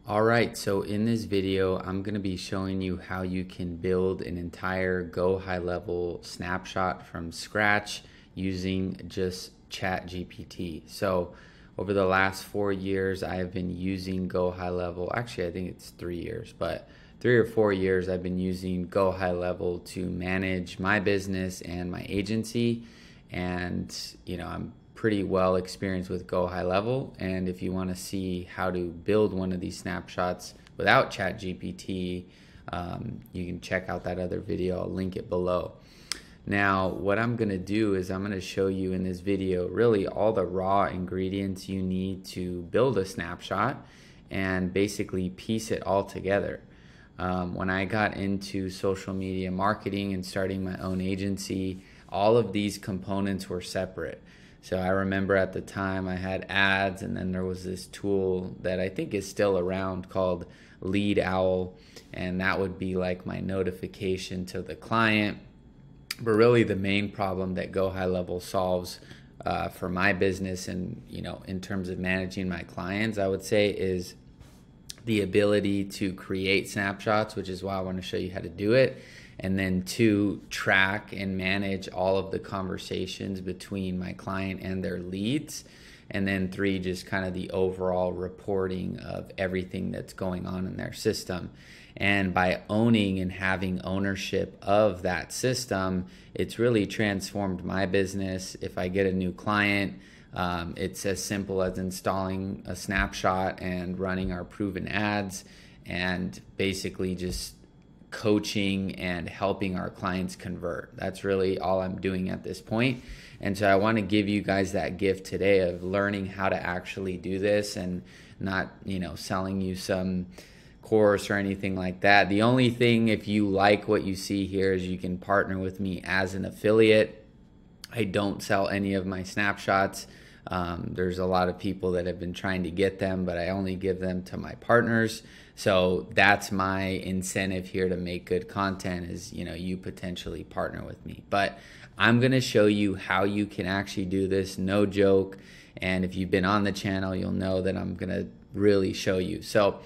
All right, so in this video, I'm going to be showing you how you can build an entire GoHighLevel snapshot from scratch using just ChatGPT. So over the last 4 years, I've been using GoHighLevel. Actually, I think it's 3 years, but 3 or 4 years I've been using GoHighLevel to manage my business and my agency. And, I'm pretty well experienced with GoHighLevel. And if you want to see how to build one of these snapshots without ChatGPT, you can check out that other video. I'll link it below. Now, what I'm going to do is I'm going to show you in this video really all the raw ingredients you need to build a snapshot and basically piece it all together. When I got into social media marketing and starting my own agency, all of these components were separate. So I remember at the time I had ads, and then there was this tool that I think is still around called Lead Owl, and that would be like my notification to the client. But really the main problem that GoHighLevel solves for my business and in terms of managing my clients, I would say, is the ability to create snapshots, which is why I want to show you how to do it. And then 2, track and manage all of the conversations between my client and their leads. And then 3, just kind of the overall reporting of everything that's going on in their system. And by owning and having ownership of that system, it's really transformed my business. If I get a new client, it's as simple as installing a snapshot and running our proven ads and basically just coaching and helping our clients convert. That's really all I'm doing at this point. And so I want to give you guys that gift today of learning how to actually do this and not, selling you some course or anything like that. The only thing, if you like what you see here, is you can partner with me as an affiliate. I don't sell any of my snapshots. There's a lot of people that have been trying to get them, but I only give them to my partners. So that's my incentive here to make good content is, you potentially partner with me. But I'm going to show you how you can actually do this, no joke. And if you've been on the channel, you'll know that I'm going to really show you. So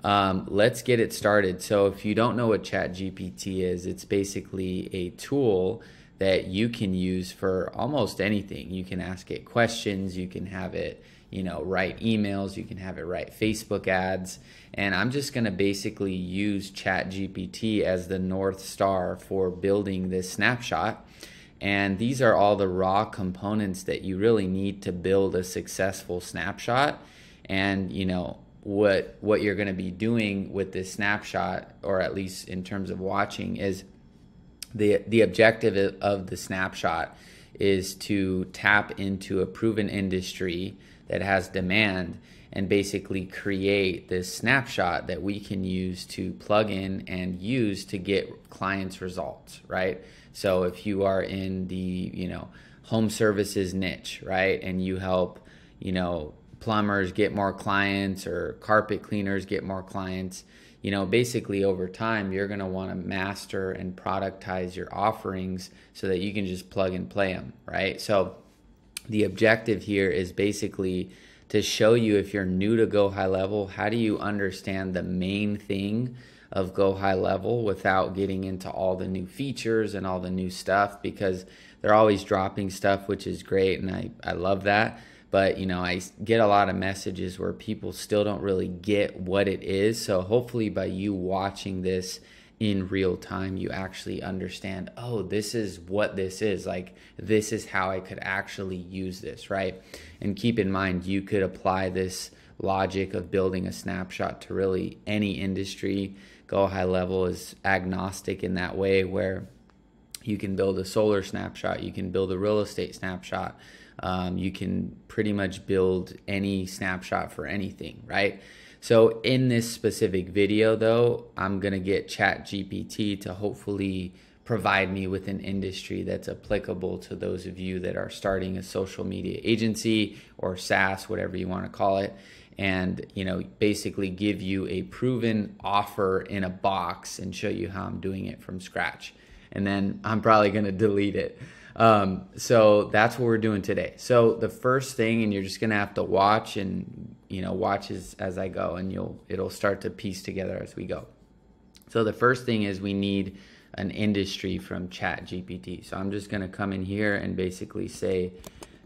let's get it started. So if you don't know what ChatGPT is, it's basically a tool that you can use for almost anything. You can ask it questions, you can have it, write emails, you can have it write Facebook ads. And I'm just gonna basically use ChatGPT as the North Star for building this snapshot. And these are all the raw components that you really need to build a successful snapshot. And what you're gonna be doing with this snapshot, or at least in terms of watching, is the objective of the snapshot is to tap into a proven industry that has demand and basically create this snapshot that we can use to plug in and use to get clients results, right? So if you are in the, home services niche, right, and you help, plumbers get more clients or carpet cleaners get more clients, basically over time, you're going to want to master and productize your offerings so that you can just plug and play them, right? So the objective here is basically to show you, if you're new to GoHighLevel, how do you understand the main thing of GoHighLevel without getting into all the new features and all the new stuff, because they're always dropping stuff, which is great, and I love that. But, I get a lot of messages where people still don't really get what it is. So hopefully by you watching this in real time, you actually understand, oh, this is what this is. Like, this is how I could actually use this, right? And keep in mind, you could apply this logic of building a snapshot to really any industry. GoHighLevel is agnostic in that way, where you can build a solar snapshot, you can build a real estate snapshot. You can pretty much build any snapshot for anything, right? So in this specific video, though, I'm going to get ChatGPT to hopefully provide me with an industry that's applicable to those of you that are starting a social media agency or SaaS, whatever you want to call it, and basically give you a proven offer in a box and show you how I'm doing it from scratch. And then I'm probably going to delete it. So that's what we're doing today. So the first thing, and you're just going to have to watch and, watch as I go, and it'll start to piece together as we go. So the first thing is we need an industry from ChatGPT. So I'm just going to come in here and basically say,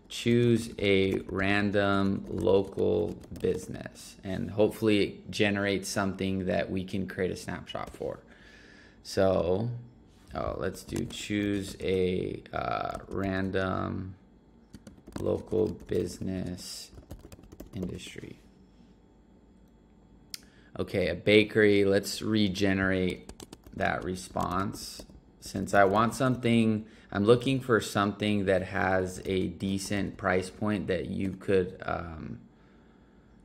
choose a random local business, and hopefully it generates something that we can create a snapshot for. So let's do choose a random local business industry. Okay, a bakery. Let's regenerate that response. Since I want something, I'm looking for something that has a decent price point that you could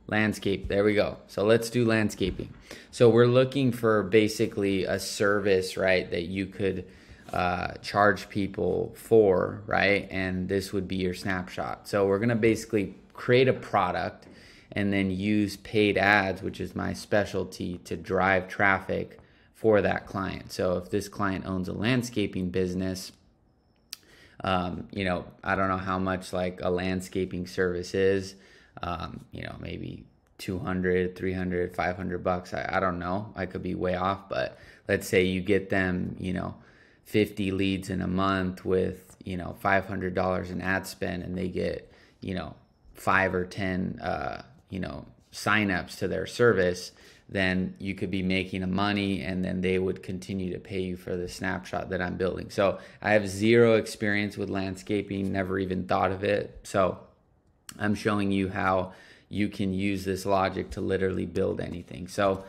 landscape. There we go. So let's do landscaping. So we're looking for basically a service, right, that you could charge people for, right? And this would be your snapshot. So we're gonna basically create a product and then use paid ads, which is my specialty, to drive traffic for that client. So if this client owns a landscaping business, I don't know how much like a landscaping service is, maybe 200, 300, 500 bucks. I don't know. I could be way off, but let's say you get them, 50 leads in a month with, $500 in ad spend, and they get, 5 or 10, signups to their service, then you could be making a money, and then they would continue to pay you for the snapshot that I'm building. So I have zero experience with landscaping, never even thought of it. So I'm showing you how you can use this logic to literally build anything. So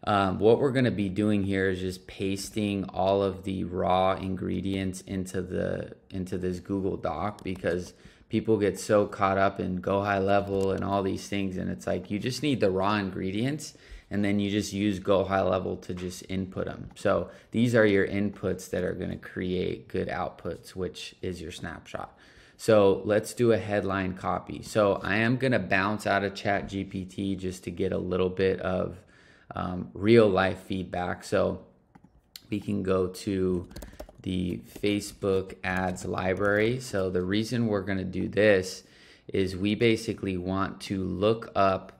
what we're going to be doing here is just pasting all of the raw ingredients into this Google Doc, because people get so caught up in GoHighLevel and all these things, and it's like you just need the raw ingredients, and then you just use GoHighLevel to just input them. So these are your inputs that are going to create good outputs, which is your snapshot. So let's do a headline copy. So I am going to bounce out of ChatGPT just to get a little bit of real life feedback. So we can go to the Facebook ads library. So the reason we're going to do this is we basically want to look up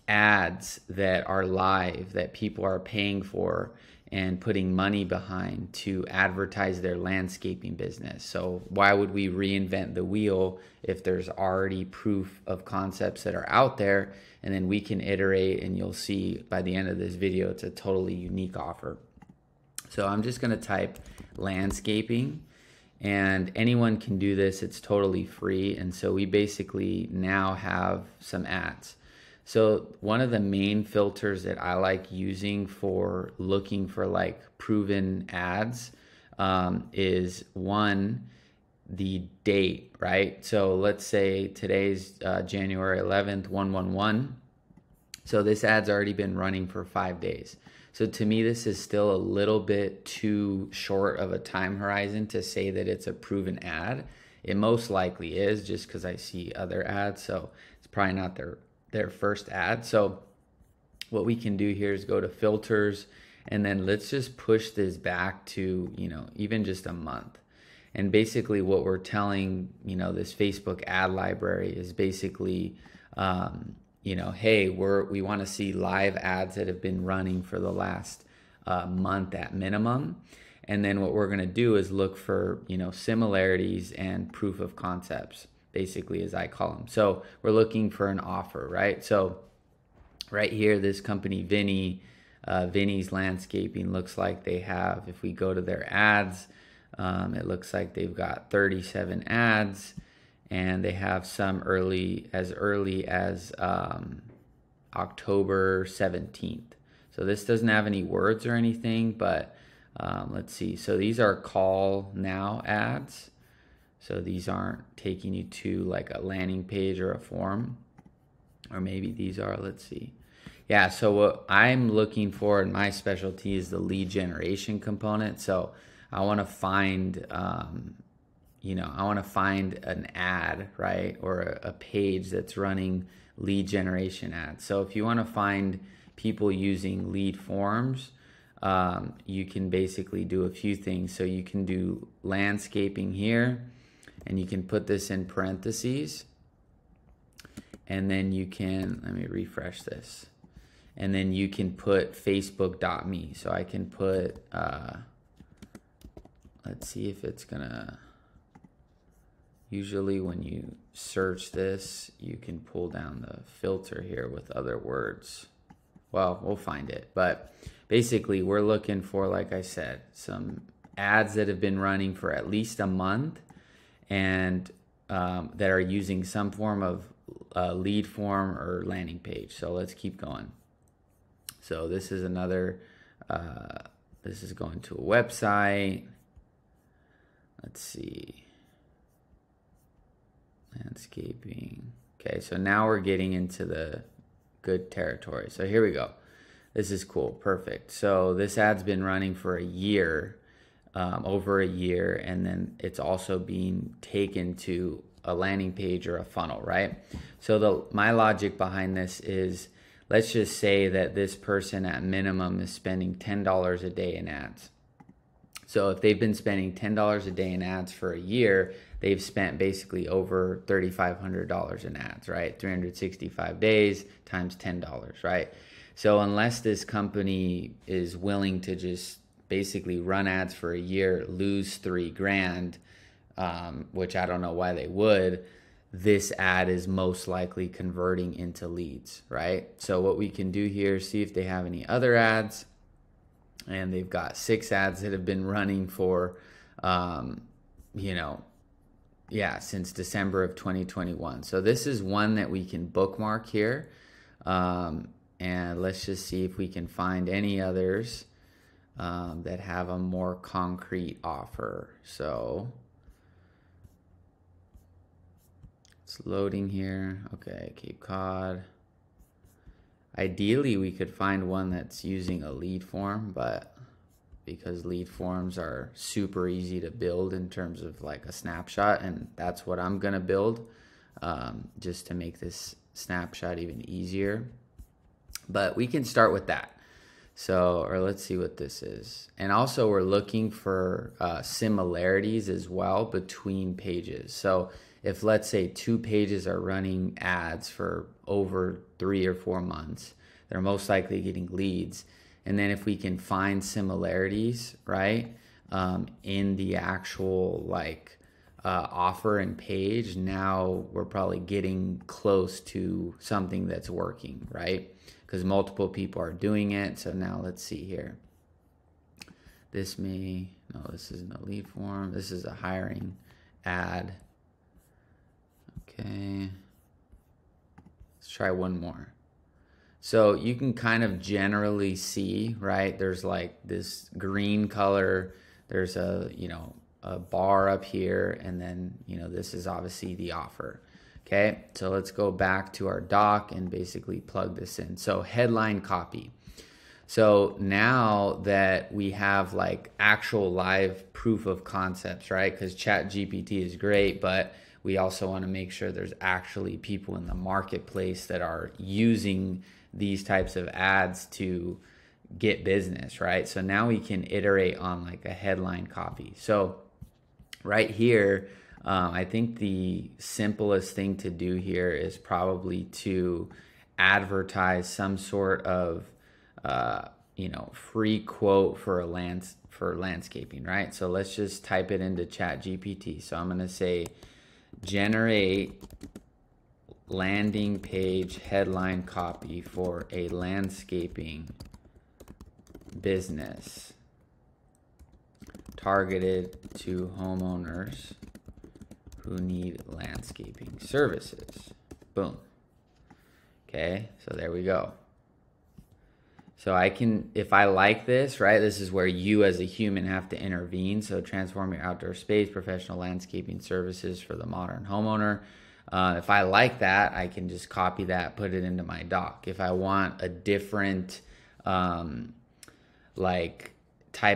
ads that are live, that people are paying for and putting money behind to advertise their landscaping business. So why would we reinvent the wheel if there's already proof of concepts that are out there? And then we can iterate, and you'll see by the end of this video, it's a totally unique offer. So I'm just gonna type landscaping, and anyone can do this. It's totally free. And so we basically now have some ads. So one of the main filters that I like using for looking for like proven ads is one, the date, right? So let's say today's January 11th, 1/11. So this ad's already been running for 5 days. So to me, this is still a little bit too short of a time horizon to say that it's a proven ad. It most likely is, just because I see other ads. So it's probably not their first ad. So what we can do here is go to filters, and then let's just push this back to, even just a month. And basically what we're telling, this Facebook ad library is basically, hey, we want to see live ads that have been running for the last month at minimum. And then what we're going to do is look for, similarities and proof of concepts, basically, as I call them. So we're looking for an offer, right? So right here, this company, Vinny's Landscaping, looks like they have, if we go to their ads, it looks like they've got 37 ads, and they have some early as October 17th. So this doesn't have any words or anything, but let's see. So these are call now ads. So these aren't taking you to like a landing page or a form, or maybe these are, let's see. Yeah, so what I'm looking for in my specialty is the lead generation component. So I want to find, I want to find an ad, right? Or a page that's running lead generation ads. So if you want to find people using lead forms, you can basically do a few things. So you can do landscaping here, and you can put this in parentheses. and then you can, let me refresh this, and then you can put facebook.me. So I can put, let's see if it's gonna, usually when you search this, you can pull down the filter here with other words. Well, we'll find it, but basically we're looking for, like I said, some ads that have been running for at least a month and that are using some form of lead form or landing page. So let's keep going. So this is another, this is going to a website. Let's see. Landscaping. Okay, so now we're getting into the good territory. So here we go. This is cool. Perfect. So this ad's been running for a year, over a year, and then it's also being taken to a landing page or a funnel, right? So my logic behind this is, let's just say that this person at minimum is spending $10 a day in ads. So if they've been spending $10 a day in ads for a year, they've spent basically over $3,500 in ads, right? 365 days times $10, right? So unless this company is willing to just basically run ads for a year, lose $3,000, which I don't know why they would, this ad is most likely converting into leads, right? So what we can do here is see if they have any other ads. And they've got 6 ads that have been running for, since December of 2021. So this is one that we can bookmark here. And let's just see if we can find any others that have a more concrete offer. So it's loading here. Okay, Cape Cod. Ideally, we could find one that's using a lead form, but because lead forms are super easy to build in terms of like a snapshot, and that's what I'm gonna build, just to make this snapshot even easier. But we can start with that. So, or let's see what this is. And also we're looking for similarities as well between pages. So if, let's say, 2 pages are running ads for over 3 or 4 months, they're most likely getting leads. And then if we can find similarities, right, in the actual offer and page, now we're probably getting close to something that's working, right? Because multiple people are doing it. So now let's see here. This isn't a lead form. This is a hiring ad. Okay, let's try one more. So you can kind of generally see, right? There's like this green color. There's a bar up here, and then, this is obviously the offer. Okay, so let's go back to our doc and basically plug this in. So headline copy. So now that we have like actual live proof of concepts, right? Because ChatGPT is great, but we also want to make sure there's actually people in the marketplace that are using these types of ads to get business, right? So now we can iterate on like a headline copy. So right here, I think the simplest thing to do here is probably to advertise some sort of free quote for landscaping, right? So let's just type it into ChatGPT. So I'm going to say generate landing page headline copy for a landscaping business targeted to homeowners who need landscaping services. Boom. Okay, so there we go. So I can, if I like this, right, this is where you as a human have to intervene. So transform your outdoor space, professional landscaping services for the modern homeowner. If I like that, I can just copy that, put it into my doc. If I want a different type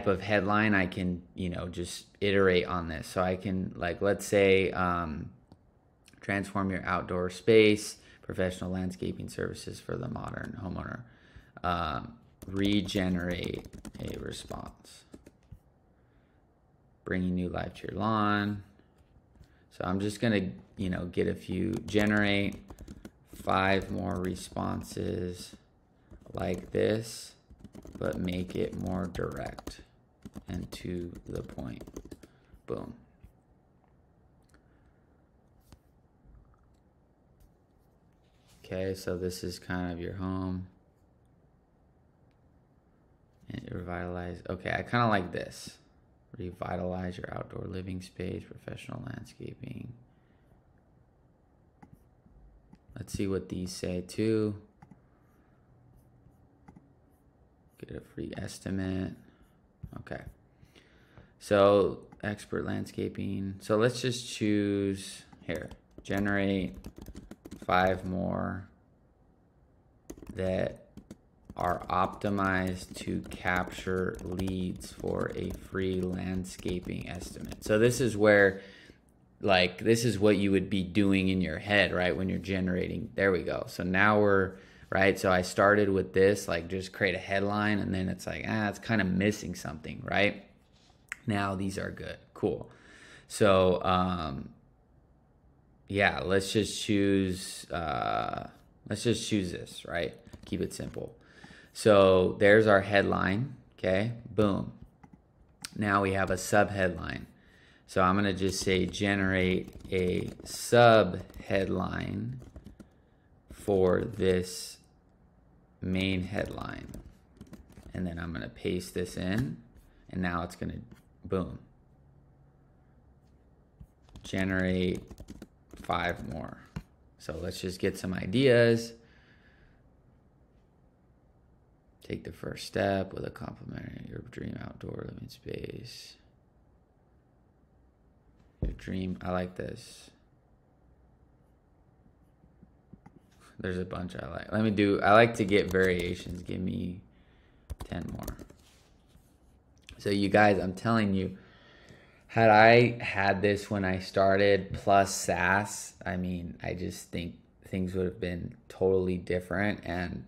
of headline, I can, just iterate on this. So I can, let's say, transform your outdoor space, professional landscaping services for the modern homeowner. Regenerate a response, bringing new life to your lawn. So I'm just gonna, get a few, generate 5 more responses like this, but make it more direct and to the point. Boom. Okay, so this is kind of your home. And revitalize. Okay, I kind of like this. Revitalize your outdoor living space, professional landscaping. Let's see what these say too. Get a free estimate. Okay. So expert landscaping. So let's just choose here. Generate 5 more that are optimized to capture leads for a free landscaping estimate. So this is where, like, this is what you would be doing in your head, right? When you're generating. There we go. So now we're, right? So I started with this, like just create a headline, and then it's like, it's kind of missing something, right? Now these are good. Cool. So, yeah, let's just choose this, right? Keep it simple. So there's our headline, okay? Boom. Now we have a sub headline. So I'm gonna just say generate a sub headline for this main headline. And then I'm gonna paste this in, and now it's gonna, boom, generate 5 more. So let's just get some ideas. Take the first step with a complimentary your dream outdoor living space. Your dream, I like this. There's a bunch I like. I like to get variations. Give me 10 more. So you guys, I'm telling you, had I had this when I started plus SaaS, I mean, I just think things would have been totally different. And,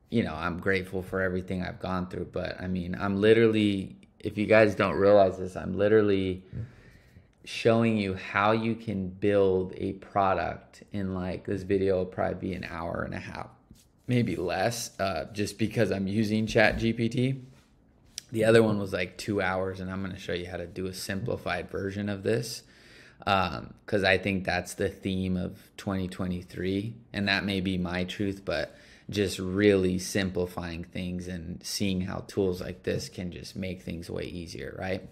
you know, I'm grateful for everything I've gone through. But I mean, I'm literally, if you guys don't realize this, I'm literally showing you how you can build a product in, like, this video will probably be an hour and a half, maybe less, just because I'm using ChatGPT. The other one was like 2 hours, and I'm going to show you how to do a simplified version of this, because I think that's the theme of 2023, and that may be my truth, but just really simplifying things and seeing how tools like this can just make things way easier, right?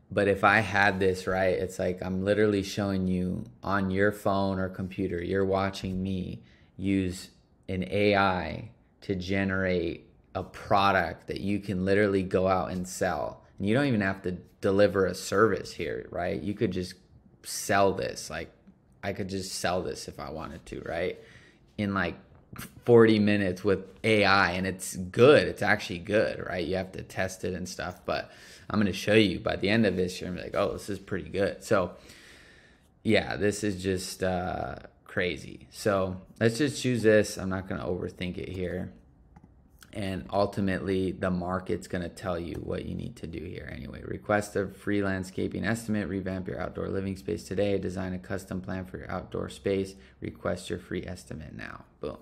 But if I had this, right, it's like I'm literally showing you on your phone or computer, you're watching me use an AI to generate a product that you can literally go out and sell. And you don't even have to deliver a service here, right? You could just sell this. Like, I could just sell this if I wanted to, right? In like 40 minutes with AI, and it's good. It's actually good, right? You have to test it and stuff, but I'm going to show you by the end of this, you're going to be like, oh, this is pretty good. So yeah, this is just crazy. So let's just choose this. I'm not going to overthink it here. And ultimately, the market's going to tell you what you need to do here anyway. Request a free landscaping estimate. Revamp your outdoor living space today. Design a custom plan for your outdoor space. Request your free estimate now. Boom.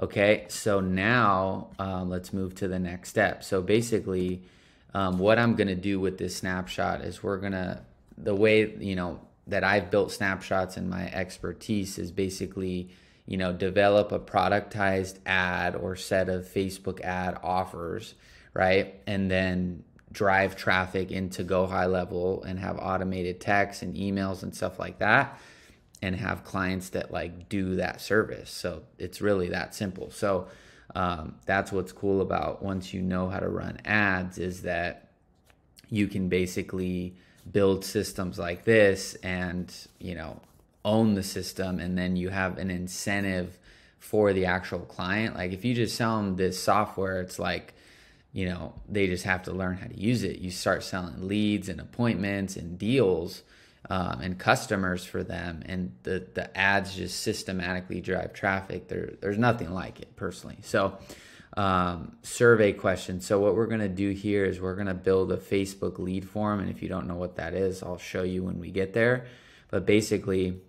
Okay, so now let's move to the next step. So basically, what I'm going to do with this snapshot is the way, you know, that I've built snapshots and my expertise is basically, you know, develop a productized ad or set of Facebook ad offers, right? And then drive traffic into GoHighLevel and have automated texts and emails and stuff like that, and have clients that like do that service. So it's really that simple. So that's what's cool about once you know how to run ads, is that you can basically build systems like this and, you know, own the system, and then you have an incentive for the actual client. Like if you just sell them this software, it's like, you know, they just have to learn how to use it. You start selling leads and appointments and deals and customers for them, and the ads just systematically drive traffic. There's nothing like it personally. So survey question. So what we're going to do here is we're going to build a Facebook lead form, and if you don't know what that is, I'll show you when we get there. But basically,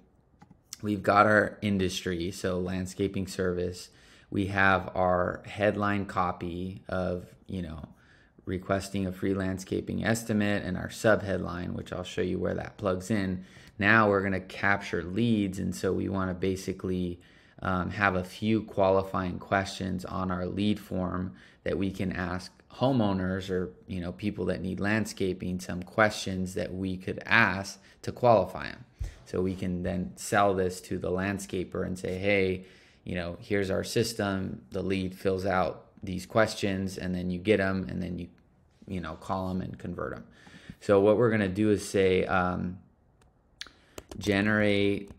we've got our industry, so landscaping service. We have our headline copy of, requesting a free landscaping estimate, and our subheadline, which I'll show you where that plugs in. Now we're going to capture leads, and so we want to basically have a few qualifying questions on our lead form that we can ask homeowners or people that need landscaping, some questions that we could ask to qualify them. So we can then sell this to the landscaper and say, hey, here's our system. The lead fills out these questions, and then you get them, and then you call them and convert them. So what we're going to do is say generate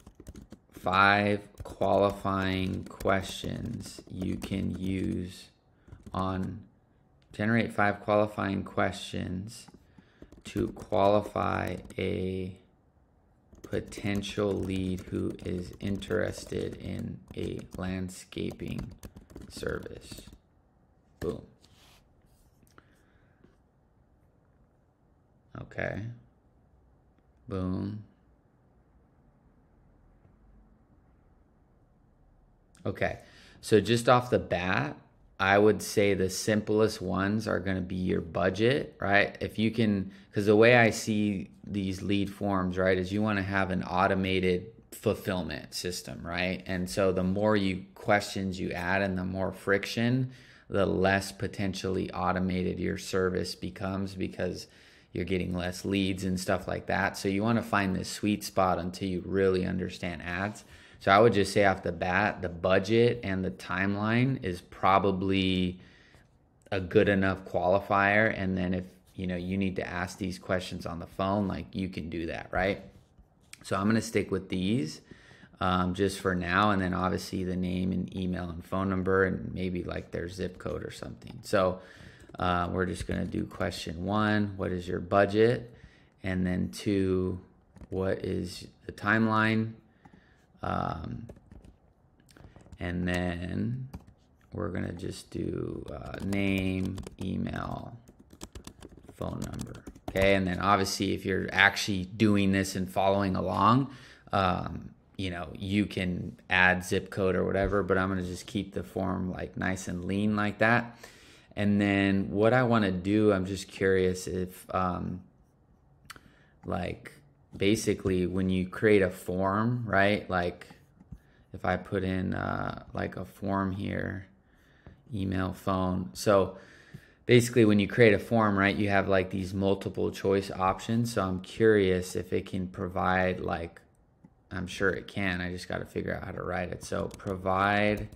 5 qualifying questions you can use on generate 5 qualifying questions to qualify a potential lead who is interested in a landscaping service. Boom. Okay. Boom. Okay. So just off the bat, I would say the simplest ones are going to be your budget, right? If you can, because the way I see these lead forms, right, is you want to have an automated fulfillment system, right? And so the more questions you add and the more friction, the less potentially automated your service becomes, because you're getting less leads and stuff like that. So you want to find this sweet spot until you really understand ads. So I would just say off the bat, the budget and the timeline is probably a good enough qualifier. And then if you need to ask these questions on the phone, like, you can do that, right? So I'm going to stick with these just for now. And then obviously the name and email and phone number, and maybe like their zip code or something. So we're just going to do question 1, what is your budget? And then 2, what is the timeline? And then we're going to just do name, email, phone number. Okay. And then obviously if you're actually doing this and following along, you can add zip code or whatever, but I'm going to just keep the form like nice and lean like that. And then what I want to do, I'm just curious if, basically when you create a form, right? Like if I put in like a form here, email, phone. So basically when you create a form, right, you have like these multiple choice options. So I'm curious if it can provide, like, I'm sure it can, I just got to figure out how to write it. So provide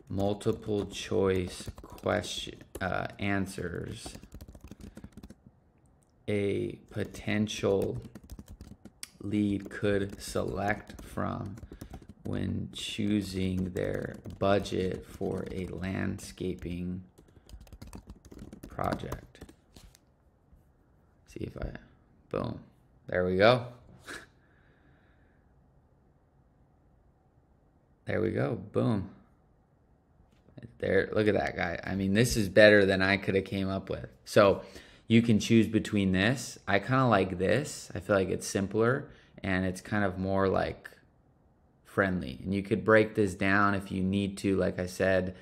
multiple choice question answers a potential lead could select from when choosing their budget for a landscaping project. See if boom, there we go. There we go, boom. There, look at that guy. I mean, this is better than I could have came up with. So you can choose between this. I kind of like this. I feel like it's simpler and it's kind of more like friendly. And you could break this down if you need to, like I said,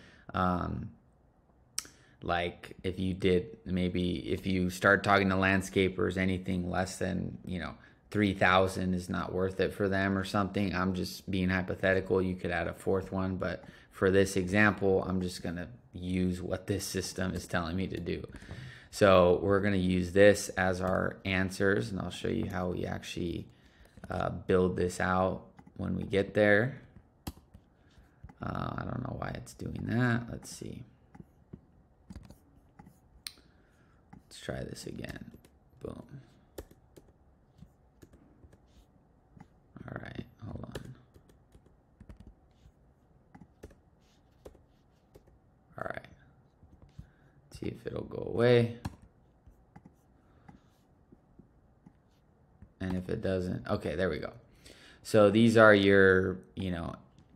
like if you did, maybe if you start talking to landscapers, anything less than, 3,000 is not worth it for them or something. I'm just being hypothetical. You could add a 4th one, but for this example, I'm just going to use what this system is telling me to do. So we're going to use this as our answers, and I'll show you how we actually build this out when we get there. I don't know why it's doing that. Let's see. Let's try this again. Boom. All right, hold on. All right. See if it'll go away. And if it doesn't, okay, there we go. So these are your,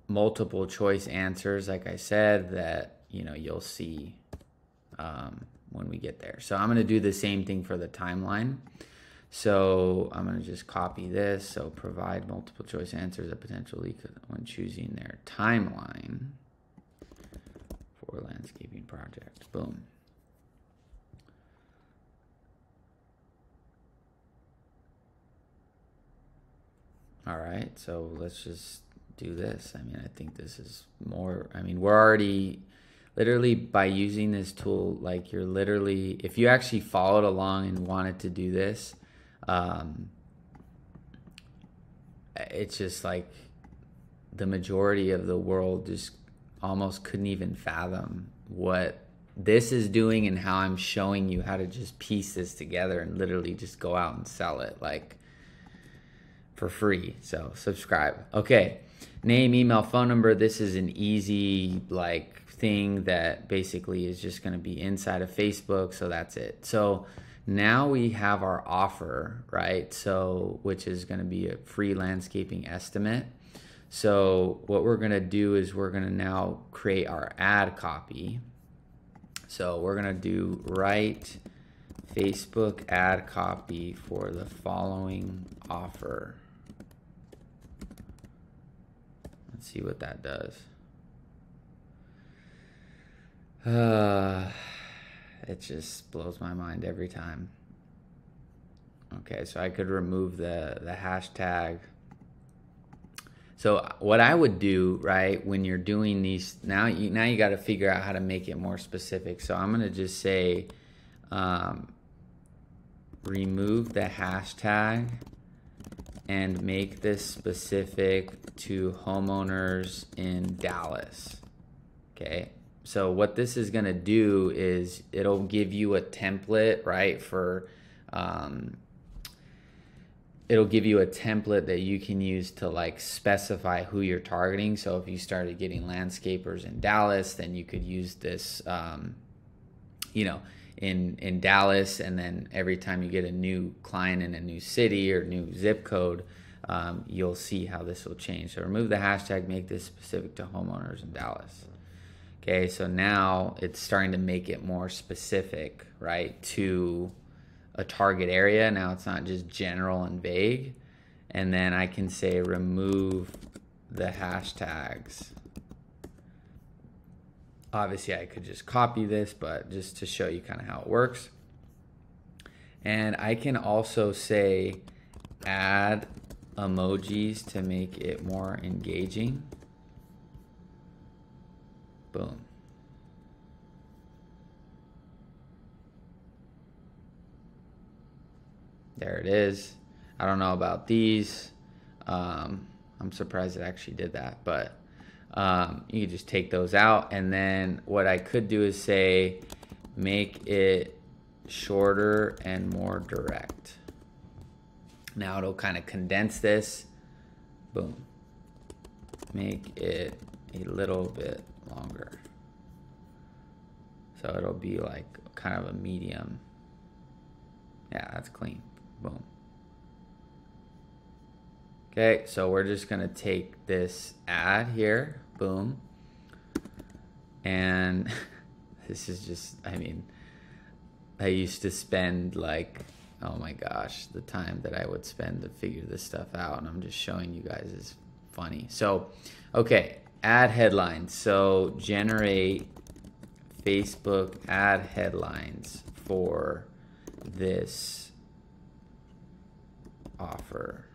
multiple choice answers, like I said, that, you'll see when we get there. So I'm going to do the same thing for the timeline. So I'm going to just copy this. So provide multiple choice answers that potentially could when choosing their timeline for landscaping project. Boom. All right, so let's just do this. I mean, I think this is more, I mean, we're already literally by using this tool, like you're literally, if you actually followed along and wanted to do this, it's just like the majority of the world just almost couldn't even fathom what this is doing and how I'm showing you how to just piece this together and literally just go out and sell it like for free. So subscribe. Okay, name, email, phone number. This is an easy like thing that basically is just going to be inside of Facebook. So that's it. So now we have our offer, right? So which is going to be a free landscaping estimate. So what we're going to do is we're going to now create our ad copy. So we're going to do write Facebook ad copy for the following offer. Let's see what that does. It just blows my mind every time. Okay, so I could remove the hashtag. So what I would do, right, when you're doing these, now you got to figure out how to make it more specific. So I'm going to just say remove the hashtag and make this specific to homeowners in Dallas. Okay, so what this is going to do is it'll give you a template, right, for it'll give you a template that you can use to like specify who you're targeting. So if you started getting landscapers in Dallas, then you could use this, you know, in Dallas, and then every time you get a new client in a new city or new zip code, you'll see how this will change. So remove the hashtag, make this specific to homeowners in Dallas. Okay, so now it's starting to make it more specific, right, to a target area. Now it's not just general and vague. And then I can say remove the hashtags. Obviously I could just copy this, but just to show you kind of how it works. And I can also say add emojis to make it more engaging. Boom. There it is. I don't know about these. I'm surprised it actually did that, but you can just take those out. And then what I could do is say, make it shorter and more direct. Now it'll kind of condense this. Boom. Make it a little bit longer. So it'll be like kind of a medium. Yeah, that's clean. Boom. Okay, so we're just gonna take this ad here, boom. And this is just, I mean, I used to spend like, oh my gosh, the time that I would spend to figure this stuff out, and I'm just showing you guys is funny. So, okay, ad headlines. So generate Facebook ad headlines for this offer.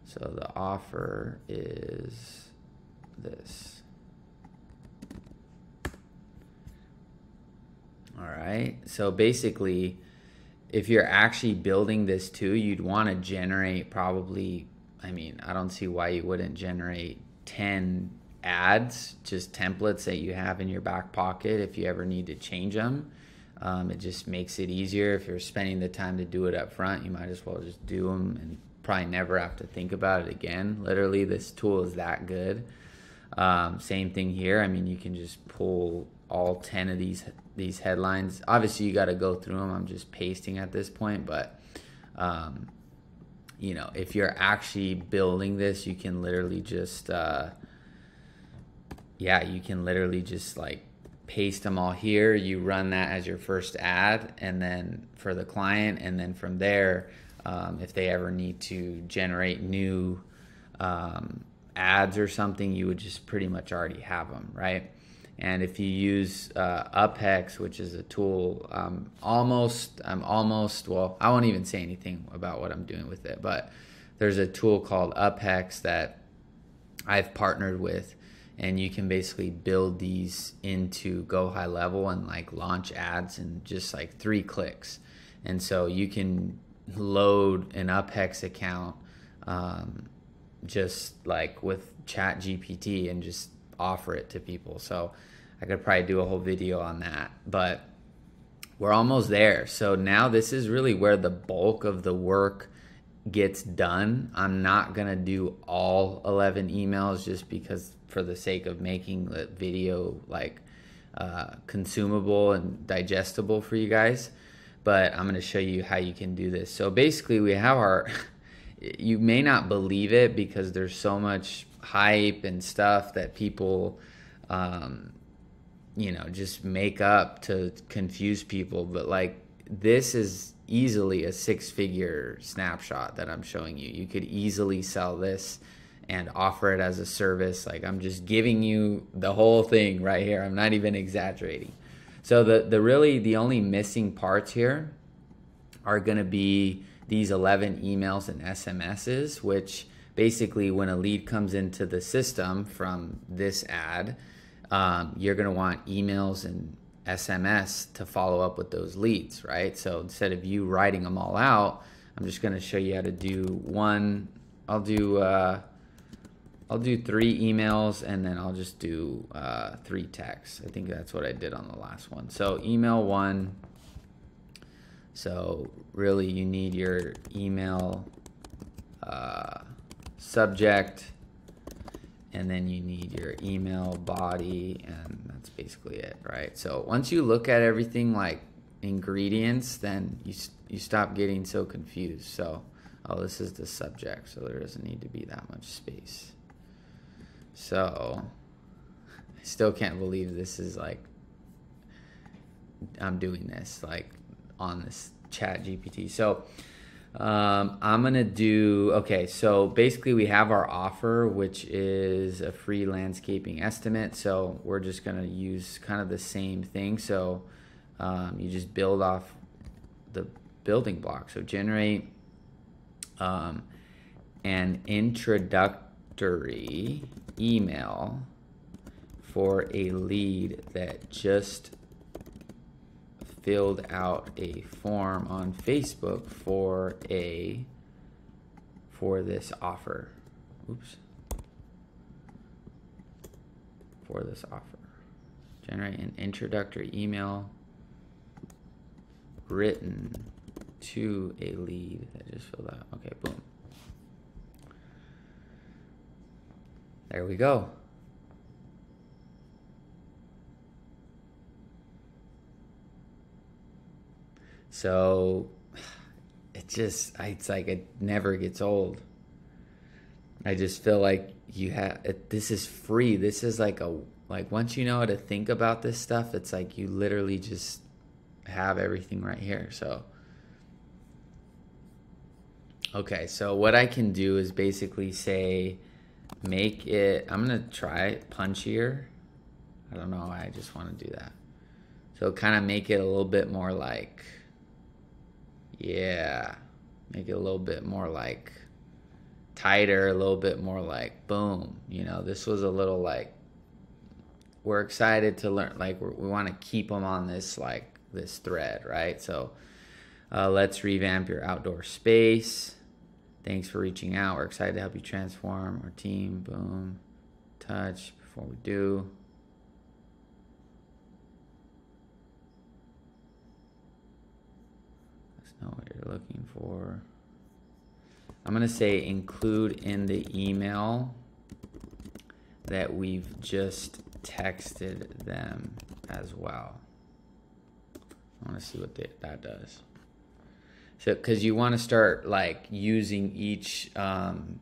So the offer is this. All right, so basically if you're actually building this too, you'd want to generate probably, I mean, I don't see why you wouldn't generate 10 ads, just templates that you have in your back pocket if you ever need to change them. It just makes it easier. If you're spending the time to do it up front, you might as well just do them and probably never have to think about it again. Literally, this tool is that good. Same thing here. I mean, you can just pull all 10 of these headlines. Obviously, you got to go through them. I'm just pasting at this point, but you know, if you're actually building this, you can literally just yeah, you can literally just like paste them all here. You run that as your first ad, and then for the client, and then from there, if they ever need to generate new ads or something, you would just pretty much already have them, right? And if you use UpHex, which is a tool, I'm almost, well, I won't even say anything about what I'm doing with it, but there's a tool called UpHex that I've partnered with, and you can basically build these into GoHighLevel and like launch ads in just like 3 clicks. And so you can load an UpHex account just like with ChatGPT and just offer it to people. So I could probably do a whole video on that, but we're almost there. So now this is really where the bulk of the work gets done. I'm not gonna do all 11 emails just because for the sake of making the video like consumable and digestible for you guys, but I'm gonna show you how you can do this. So basically we have our you may not believe it because there's so much hype and stuff that people you know, just make up to confuse people, but like this is easily a 6-figure snapshot that I'm showing you. You could easily sell this and offer it as a service. Like I'm just giving you the whole thing right here. I'm not even exaggerating. So the only missing parts here are going to be these 11 emails and SMSs, which basically when a lead comes into the system from this ad, you're going to want emails and SMS to follow up with those leads, right? So instead of you writing them all out, I'm just going to show you how to do one. I'll do 3 emails, and then I'll just do 3 texts. I think that's what I did on the last one. So email 1. So really you need your email subject, and then you need your email body, and that's basically it, right? So once you look at everything like ingredients, then you stop getting so confused. So, oh, this is the subject, so there doesn't need to be that much space. So I still can't believe this is like, I'm doing this like on this ChatGPT. So I'm gonna do, okay, so basically we have our offer, which is a free landscaping estimate. So we're just gonna use kind of the same thing. So you just build off the building block. So generate an introductory email for a lead that just filled out a form on Facebook for this offer. Oops. For this offer. Generate an introductory email written to a lead that just filled out. Okay, boom. There we go. So it's like it never gets old. I just feel like this is free. This is like once you know how to think about this stuff, it's like you literally just have everything right here. So okay, so what I can do is basically say, make it, I'm gonna try punchier. I don't know why I just want to do that. So kind of make it a little bit more like, yeah, make it a little bit more like tighter, a little bit more like boom. You know, this was a little like, we're excited to learn, like we want to keep them on this, like this thread, right? So let's revamp your outdoor space. Thanks for reaching out. We're excited to help you transform our team. Boom. Touch before we do. Let's know what you're looking for. I'm going to say include in the email that we've just texted them as well. I want to see what that does. So, because you want to start like using each, boom.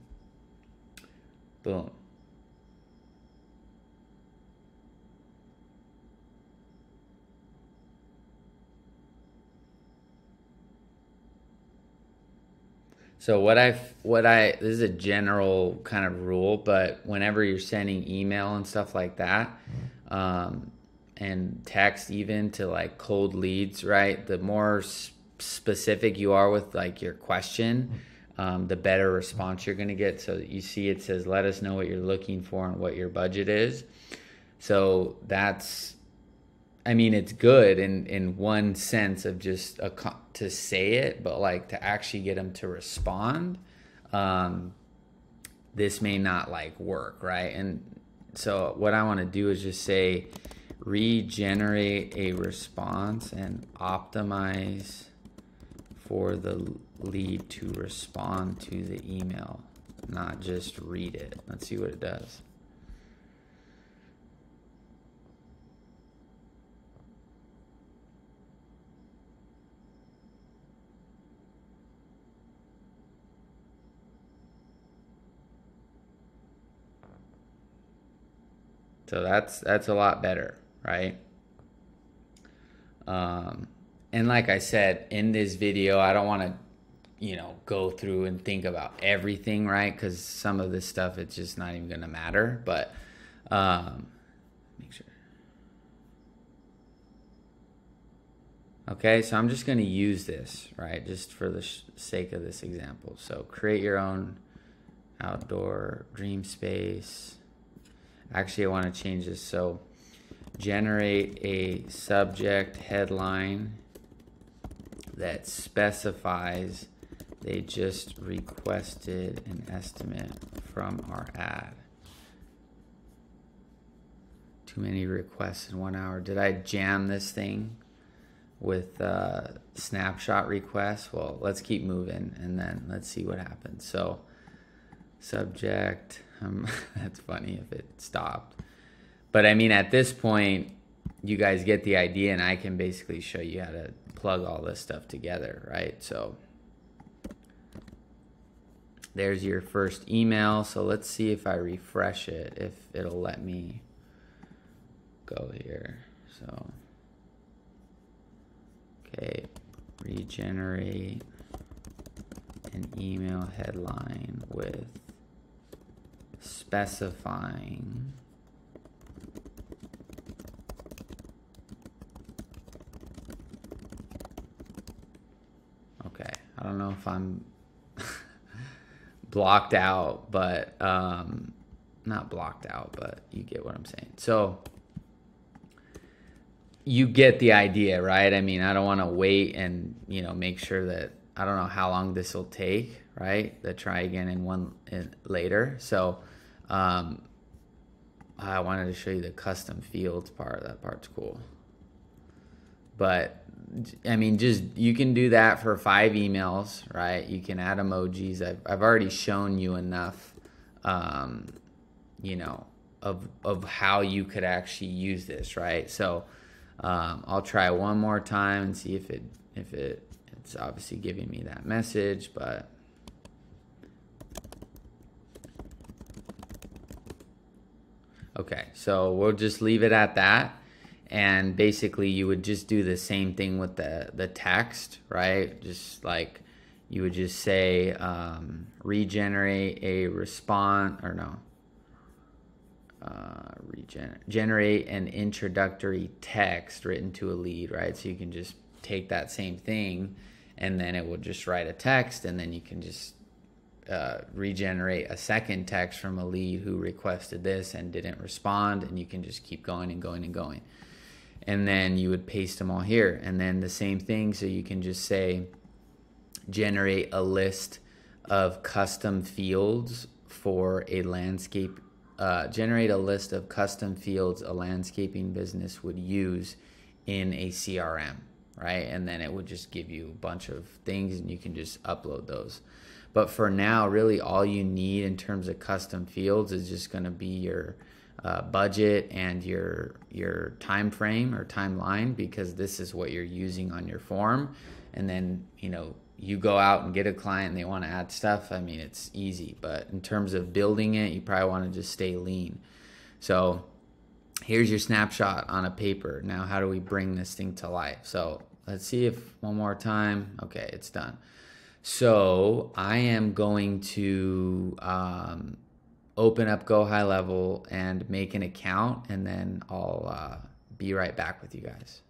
So this is a general kind of rule, but whenever you're sending email and stuff like that, and text even to like cold leads, right? The more specific you are with like your question, the better response you're going to get. So you see it says, let us know what you're looking for and what your budget is. So that's, I mean, it's good in one sense of just to say it, but like to actually get them to respond, this may not like work, right? And so what I want to do is just say, regenerate a response and optimize for the lead to respond to the email, not just read it. Let's see what it does. So that's a lot better, right? And like I said, in this video, I don't want to, go through and think about everything, right? Because some of this stuff, it's just not even going to matter. But make sure. Okay, so I'm just going to use this, right? Just for the sake of this example. So create your own outdoor dream space. Actually, I want to change this. So generate a subject headline that specifies they just requested an estimate from our ad. Too many requests in 1 hour. Did I jam this thing with snapshot requests? Well, let's keep moving and then let's see what happens. So subject, that's funny if it stopped. But I mean, at this point, you guys get the idea, and I can basically show you how to plug all this stuff together, right? So there's your first email. So let's see if I refresh it, if it'll let me go here. So, okay, regenerate an email headline with specifying I don't know if I'm blocked out, but not blocked out, but you get what I'm saying. So you get the idea, right? I mean, I don't want to wait and, make sure that I don't know how long this will take, right? To try again later. So I wanted to show you the custom fields part. That part's cool. But I mean, you can do that for 5 emails, right? You can add emojis. I've already shown you enough, of how you could actually use this, right? So I'll try one more time and see if it's obviously giving me that message, but okay, so we'll just leave it at that. And basically you would just do the same thing with the text, right? Just like you would just say regenerate a response, or no, generate an introductory text written to a lead, right? So you can just take that same thing and then it will just write a text, and then you can just regenerate a second text from a lead who requested this and didn't respond, and you can just keep going and going and going. And then you would paste them all here, and then the same thing. So you can just say generate a list of custom fields for a landscape, generate a list of custom fields a landscaping business would use in a CRM, right? And then it would just give you a bunch of things, and you can just upload those. But for now, really all you need in terms of custom fields is just going to be your budget and your time frame or timeline, because this is what you're using on your form. And then you go out and get a client and they want to add stuff. I mean, it's easy, but in terms of building it, you probably want to just stay lean. So here's your snapshot on a paper. Now how do we bring this thing to life? So let's see if one more time. Okay, it's done. So I am going to open up GoHighLevel and make an account, and then I'll be right back with you guys.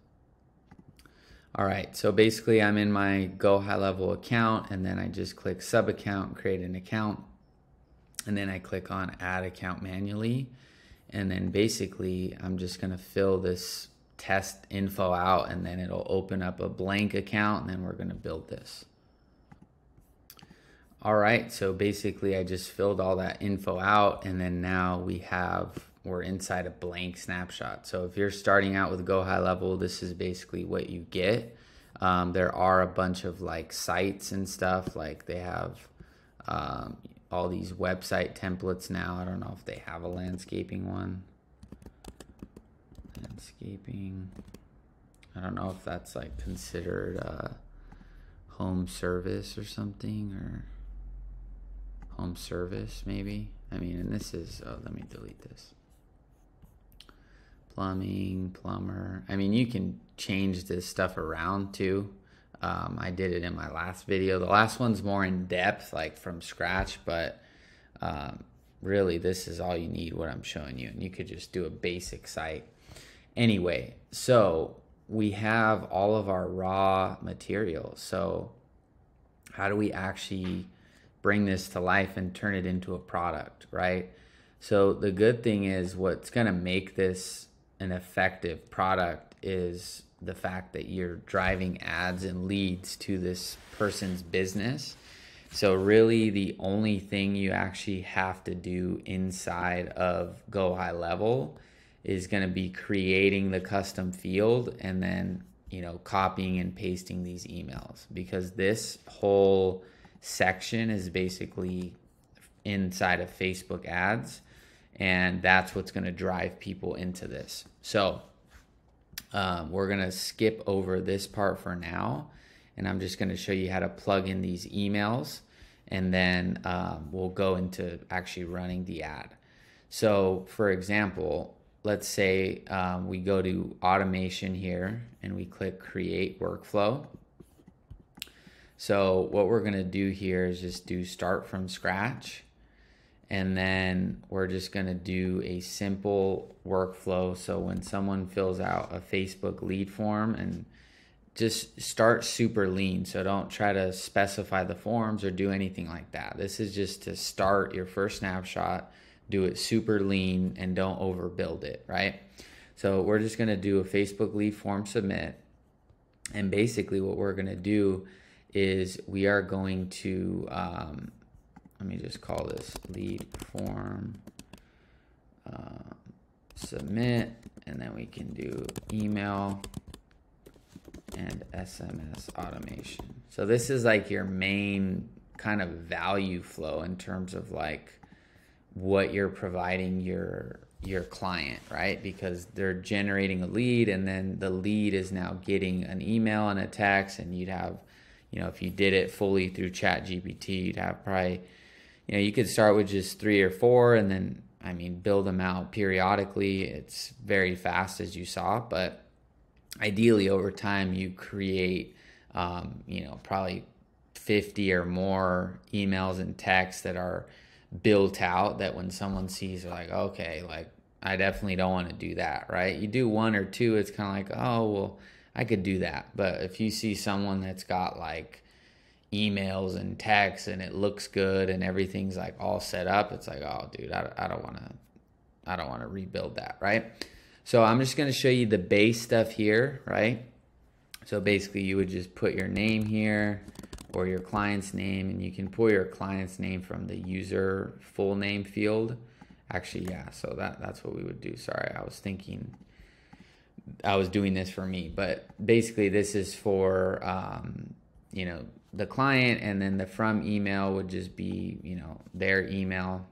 All right, so basically I'm in my GoHighLevel account, and then I just click sub account, create an account, and then I click on add account manually. And then basically I'm just gonna fill this test info out, and then it'll open up a blank account, and then we're gonna build this. All right, so basically I just filled all that info out, and then now we're inside a blank snapshot. So if you're starting out with GoHighLevel, this is basically what you get. There are a bunch of like sites and stuff, like they have all these website templates now. I don't know if they have a landscaping one. Landscaping. I don't know if that's like considered home service or something, or home service maybe. I mean, and this is, oh, let me delete this. Plumbing, plumber. I mean, you can change this stuff around too. I did it in my last video. The last one's more in depth, like from scratch, but really this is all you need, what I'm showing you. And you could just do a basic site. Anyway, so we have all of our raw material. So how do we actually bring this to life and turn it into a product, right? So the good thing is, what's gonna make this an effective product is the fact that you're driving ads and leads to this person's business. So really the only thing you actually have to do inside of GoHighLevel is going to be creating the custom field, and then, you know, copying and pasting these emails, because this whole section is basically inside of Facebook ads, and that's what's going to drive people into this. So we're going to skip over this part for now, and I'm just going to show you how to plug in these emails, and then we'll go into actually running the ad. So for example, let's say we go to automation here and we click create workflow. So what we're going to do here is just do start from scratch. And then we're just going to do a simple workflow. So when someone fills out a Facebook lead form, and just start super lean. So don't try to specify the forms or do anything like that. This is just to start your first snapshot, do it super lean, and don't overbuild it, right? So we're just going to do a Facebook lead form submit. And basically what we're going to do is we are going to, let me just call this lead form submit, and then we can do email and SMS automation. So this is like your main kind of value flow in terms of like what you're providing your client, right? Because they're generating a lead, and then the lead is now getting an email and a text, and you'd have, you know, if you did it fully through ChatGPT, you'd have probably, you know, you could start with just 3 or 4, and then, I mean, build them out periodically. It's very fast, as you saw, but ideally over time you create, you know, probably 50 or more emails and texts that are built out, that when someone sees, they're like, okay, like I definitely don't want to do that, right? You do 1 or 2, it's kind of like, oh, well, I could do that. But if you see someone that's got like emails and texts and it looks good and everything's like all set up, it's like, oh dude, I don't want to rebuild that, right? So I'm just going to show you the base stuff here, right? So basically you would just put your name here or your client's name, and you can pull your client's name from the user full name field. Actually, yeah, so that's what we would do. Sorry, I was thinking I was doing this for me, but basically this is for, you know, the client, and then the from email would just be, you know, their email,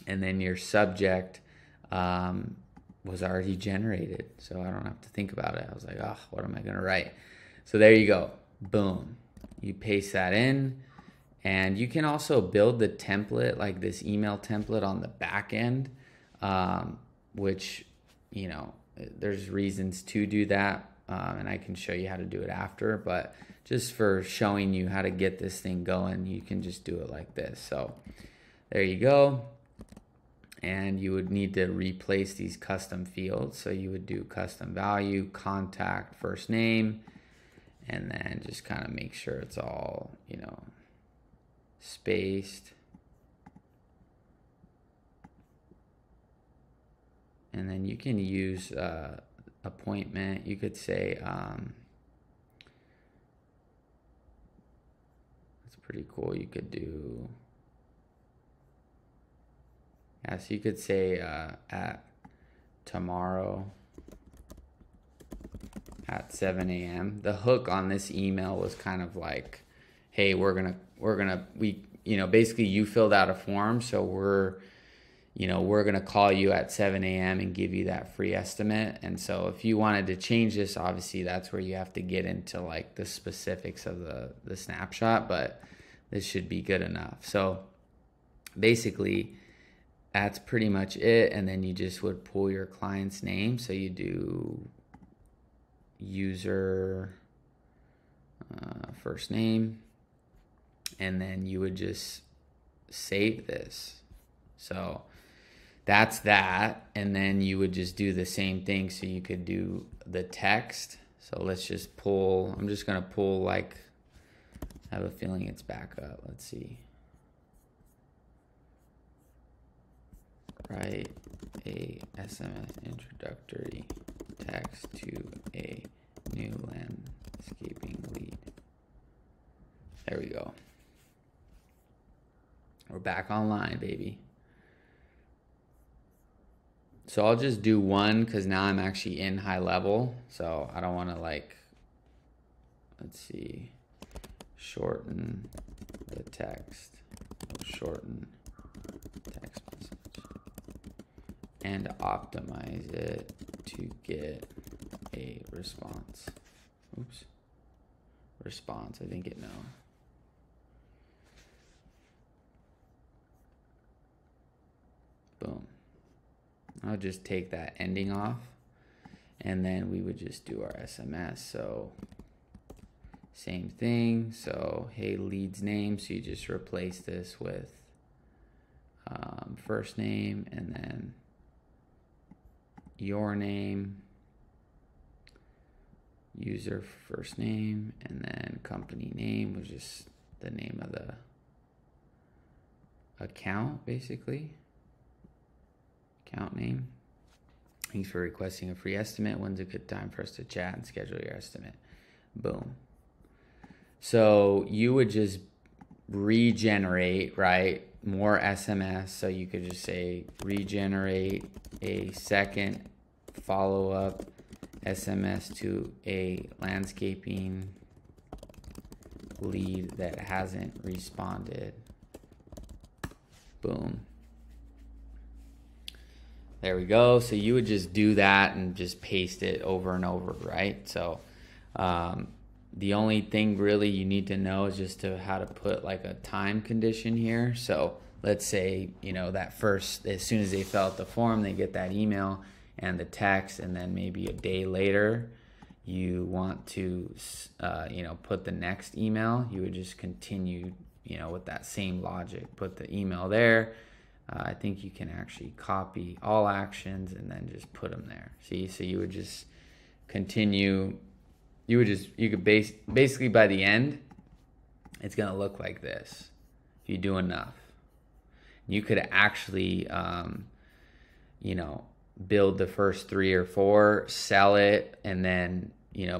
and then your subject was already generated, so I don't have to think about it. I was like, oh, what am I gonna write? So there you go, boom. You paste that in, and you can also build the template, like this email template on the back end, which, you know, there's reasons to do that. and I can show you how to do it after, but just for showing you how to get this thing going, you can just do it like this. So there you go. And you would need to replace these custom fields. So you would do custom value, contact, first name, and then just kind of make sure it's all, you know, spaced. And then you can use appointment. You could say, that's pretty cool. You could do, yeah, so you could say at tomorrow at 7 a.m. The hook on this email was kind of like, hey, basically you filled out a form, so we're gonna call you at 7 a.m. and give you that free estimate. And so if you wanted to change this, obviously that's where you have to get into like the specifics of the snapshot, but this should be good enough. So basically that's pretty much it. And then you just would pull your client's name. So you do user, first name, and then you would just save this. So that's that. And then you would just do the same thing. So you could do the text. So let's just pull, I'm just going to pull, like, I have a feeling it's back up. Let's see. Write a SMS introductory text to a new landscaping lead. There we go. We're back online, baby. So I'll just do one because now I'm actually in HighLevel. So I don't want to, like, let's see, shorten the text. Shorten text message. And optimize it to get a response. Oops. Response, I think it no. Boom. I'll just take that ending off, and then we would just do our SMS. So same thing. So hey, lead's name. So you just replace this with first name, and then your name, user first name, and then company name, which is the name of the account, basically. Account name. Thanks for requesting a free estimate. When's a good time for us to chat and schedule your estimate? Boom. So you would just regenerate, right? More SMS. So you could just say regenerate a second follow-up SMS to a landscaping lead that hasn't responded. Boom. There we go. So you would just do that and just paste it over and over, right? So the only thing really you need to know is just how to put like a time condition here. So let's say, you know, that first, as soon as they fill out the form, they get that email and the text, and then maybe a day later you want to, put the next email. You would just continue, with that same logic, put the email there. I think you can actually copy all actions and then just put them there. See, so you would just continue. You could basically by the end, it's gonna look like this if you do enough. You could actually, build the first 3 or 4, sell it, and then,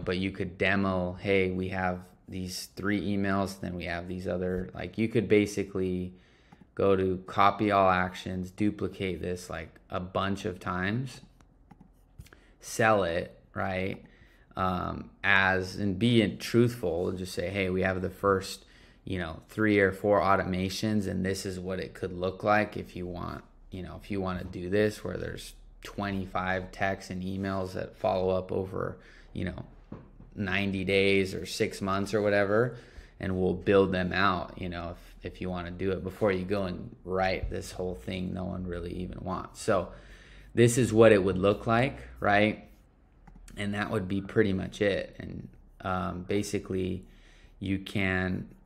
but you could demo, hey, we have these 3 emails, then we have these other, like you could basically go to copy all actions, duplicate this like a bunch of times, sell it, right? And be truthful, just say, hey, we have the first, 3 or 4 automations, and this is what it could look like if you want, if you want to do this, where there's 25 texts and emails that follow up over, 90 days or 6 months or whatever, and we'll build them out, if you want to do it before you go and write this whole thing no one really even wants. So this is what it would look like, right? And that would be pretty much it. And basically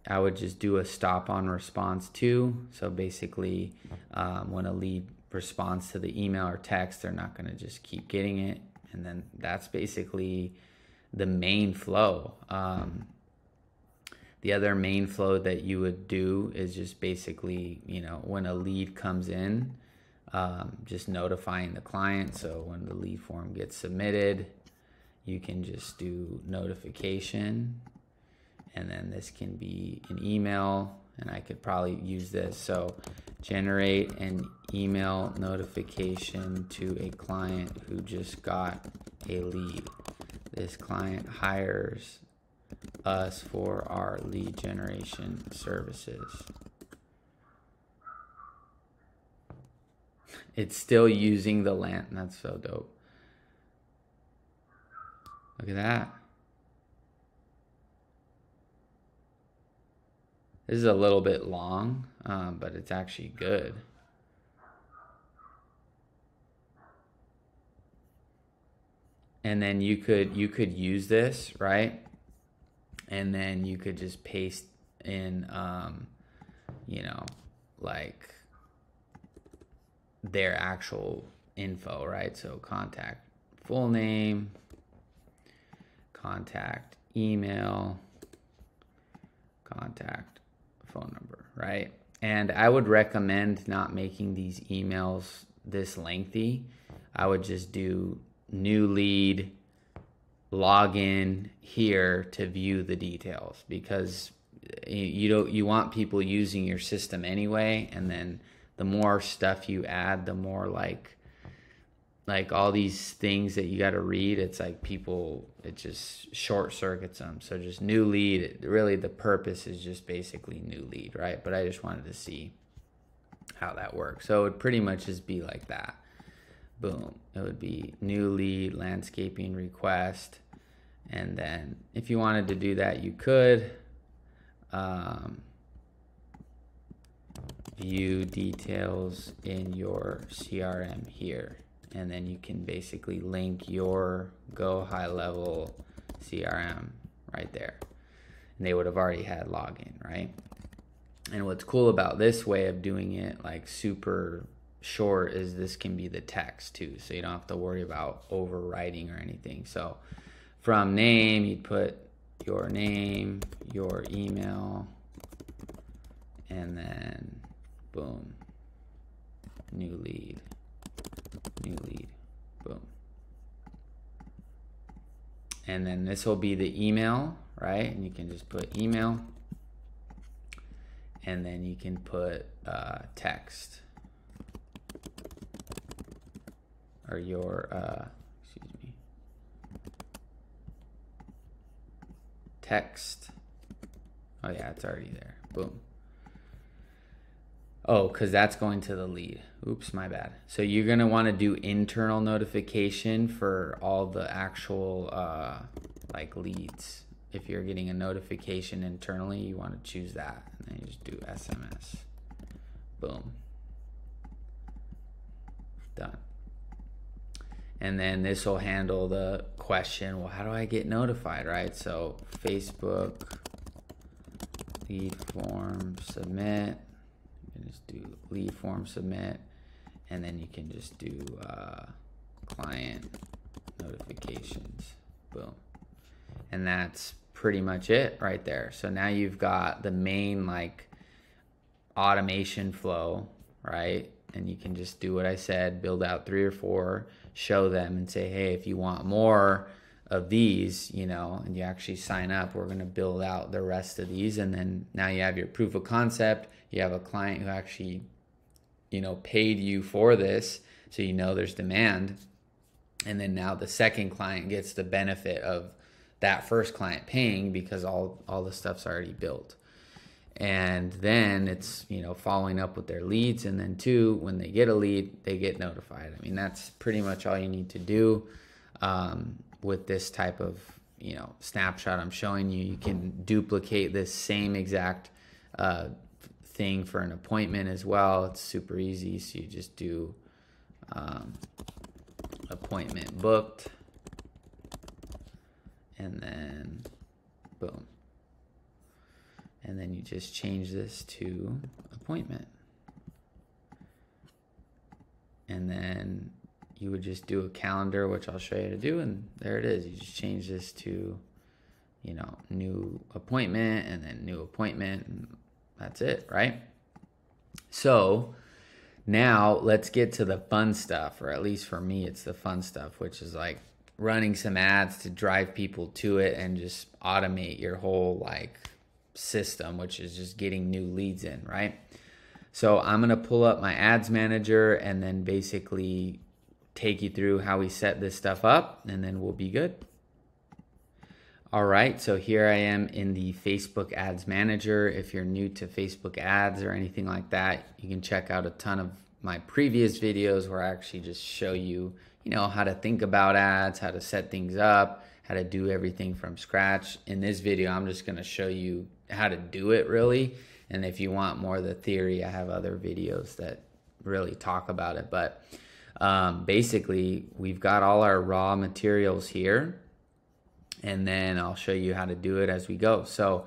I would just do a stop on response to. So basically when a lead responds to the email or text, they're not going to just keep getting it. And then that's basically the main flow. The other main flow that you would do is just basically, when a lead comes in, just notifying the client. So when the lead form gets submitted, you can just do notification, and then this can be an email, and I could probably use this. So generate an email notification to a client who just got a lead. This client hires us for our lead generation services. It's still using the LAMP. That's so dope. Look at that. This is a little bit long, but it's actually good. And then you could use this, right? And then you could just paste in, like their actual info, right? So contact full name, contact email, contact phone number, right? And I would recommend not making these emails this lengthy. I would just do new lead, log in here to view the details, because you want people using your system anyway. And then the more stuff you add, the more like all these things that you got to read, it's like it just short circuits them. So just new lead, really the purpose is just basically new lead, right? But I just wanted to see how that works. So it would pretty much just be like that. Boom. It would be new lead, landscaping request. And then if you wanted to do that, you could view details in your CRM here. And then you can basically link your GoHighLevel CRM right there. And they would have already had login, right? And what's cool about this way of doing it, like super short, is this can be the text too. So you don't have to worry about overwriting or anything. So from name, you'd put your name, your email, and then boom, new lead, boom. And then this will be the email, right? And you can just put email, and then you can put text, or your text. Oh yeah, it's already there. Boom. Oh, because that's going to the lead. Oops, my bad. So you're going to want to do internal notification for all the actual like leads. If you're getting a notification internally, you want to choose that. And then you just do SMS. Boom. Done. And then this will handle the question, well, how do I get notified, right? So Facebook, lead form, submit. You can just do lead form, submit. And then you can just do client notifications. Boom. And that's pretty much it right there. So now you've got the main like automation flow, right? And you can just do what I said, build out 3 or 4, show them and say, hey, if you want more of these, and you actually sign up, we're going to build out the rest of these. And then now you have your proof of concept. You have a client who actually, paid you for this. So there's demand. And then now the second client gets the benefit of that first client paying, because all the stuff's already built. And then it's, following up with their leads. And then 2, when they get a lead, they get notified. I mean, that's pretty much all you need to do with this type of, snapshot I'm showing you. You can duplicate this same exact thing for an appointment as well. It's super easy. So you just do appointment booked. and then boom. And then you just change this to appointment. And then you would just do a calendar, which I'll show you how to do, and there it is. You just change this to, you know, new appointment, and then new appointment, and that's it, right? So now let's get to the fun stuff, or at least for me, it's the fun stuff, which is like running some ads to drive people to it and just automate your whole like system, which is just getting new leads in, right? So I'm gonna pull up my ads manager and then basically take you through how we set this stuff up, and then we'll be good. All right, so here I am in the Facebook Ads Manager. If you're new to Facebook ads or anything like that, you can check out a ton of my previous videos where I actually just show you, you know, how to think about ads, how to set things up, how to do everything from scratch. In this video, I'm just gonna show you how to do it really. And if you want more of the theory, I have other videos that really talk about it. But basically, we've got all our raw materials here. And then I'll show you how to do it as we go. So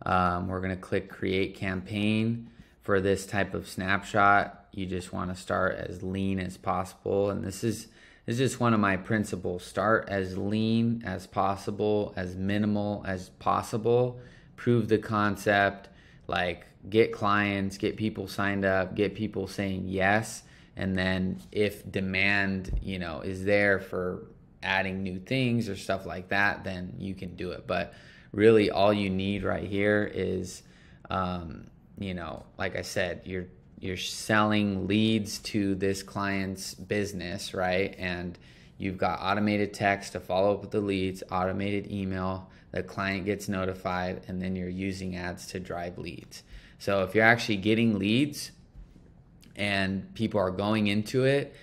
we're gonna click Create Campaign. For this type of snapshot, you just wanna start as lean as possible. And this is just one of my principles. Start as lean as possible, as minimal as possible. Prove the concept, like get clients, get people signed up, get people saying yes. And then if demand, you know, is there for adding new things or stuff like that, then you can do it. But really all you need right here is, you know, like I said, you're selling leads to this client's business, right? And you've got automated text to follow up with the leads, automated email, the client gets notified, and then you're using ads to drive leads. So if you're actually getting leads and people are going into it,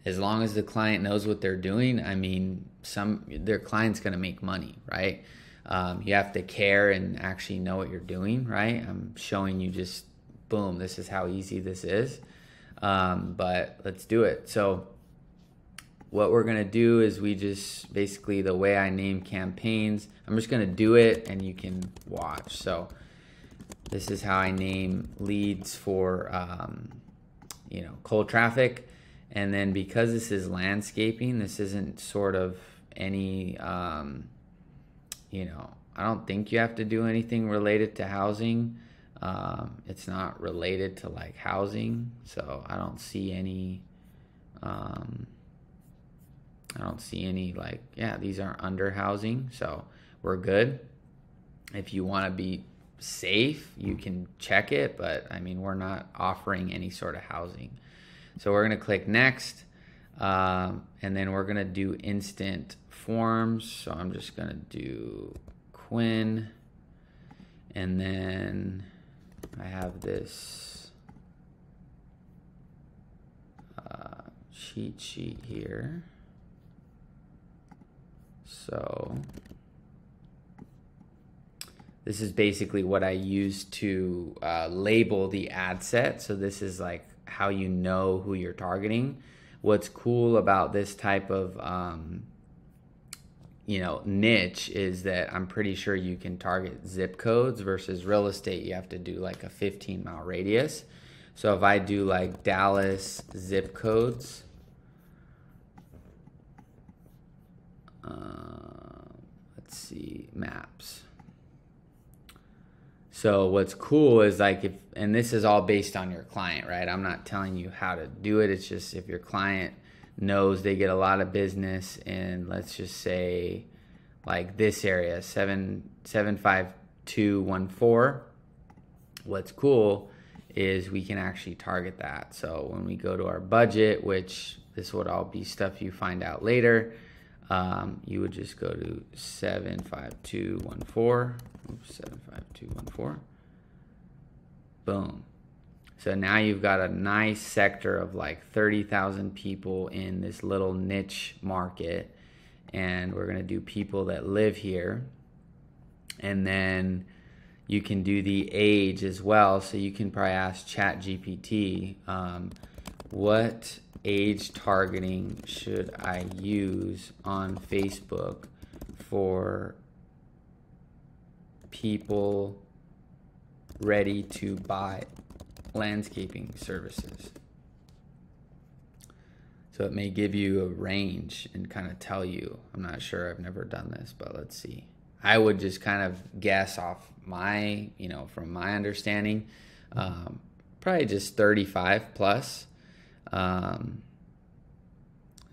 as long as the client knows what they're doing, I mean, their client's gonna make money, right? You have to care and actually know what you're doing, right? I'm showing you just, boom, this is how easy this is. But let's do it. So what we're gonna do is we just, basically the way I name campaigns, I'm just gonna do it and you can watch. So this is how I name leads for, you know, cold traffic. And then because this is landscaping, this isn't sort of any, you know, I don't think you have to do anything related to housing. It's not related to like housing. So I don't see any, like, yeah, these aren't under housing. So we're good. If you want to be safe, you can check it. But I mean, we're not offering any sort of housing. So we're going to click next, and then we're going to do instant forms. So I'm just going to do Quinn, and then I have this cheat sheet here. So this is basically what I use to label the ad set. So this is like how you know who you're targeting. What's cool about this type of you know, niche is that I'm pretty sure you can target zip codes versus real estate. You have to do like a 15-mile radius. So if I do like Dallas zip codes, let's see, maps. So what's cool is like and this is all based on your client, right? I'm not telling you how to do it. It's just if your client knows they get a lot of business in, let's just say like this area, 75214. What's cool is we can actually target that. So when we go to our budget, which this would all be stuff you find out later, you would just go to 75214. Oops, 75214. Boom. So now you've got a nice sector of like 30,000 people in this little niche market. And we're going to do people that live here. And then you can do the age as well. So you can probably ask ChatGPT, what age targeting should I use on Facebook for people ready to buy landscaping services. So it may give you a range and kind of tell you. I'm not sure, I've never done this, but let's see. I would just kind of guess off my, from my understanding, probably just 35 plus. Let's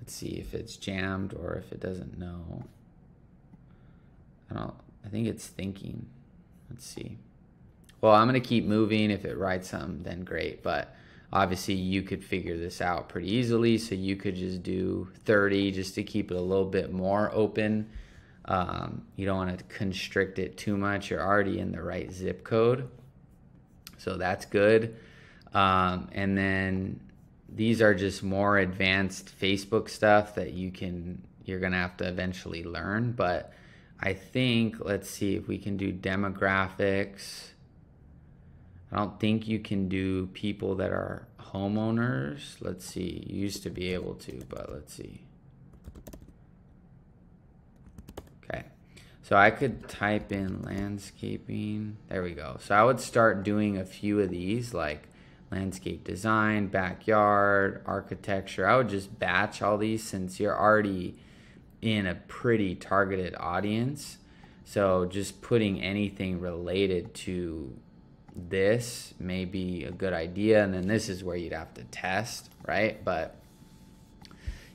see if it's jammed or if it doesn't know. I think it's thinking. Let's see. Well, I'm going to keep moving. If it writes something, then great. But obviously you could figure this out pretty easily. So you could just do 30 just to keep it a little bit more open. You don't want to constrict it too much. You're already in the right zip code. So that's good. And then these are just more advanced Facebook stuff that you're going to have to eventually learn. But I think, let's see if we can do demographics. I don't think you can do people that are homeowners. Let's see. You used to be able to, but let's see. Okay. So I could type in landscaping. There we go. So I would start doing a few of these, like landscape design, backyard, architecture. I would just batch all these since you're already in a pretty targeted audience. So just putting anything related to this may be a good idea, and then this is where you'd have to test, right? But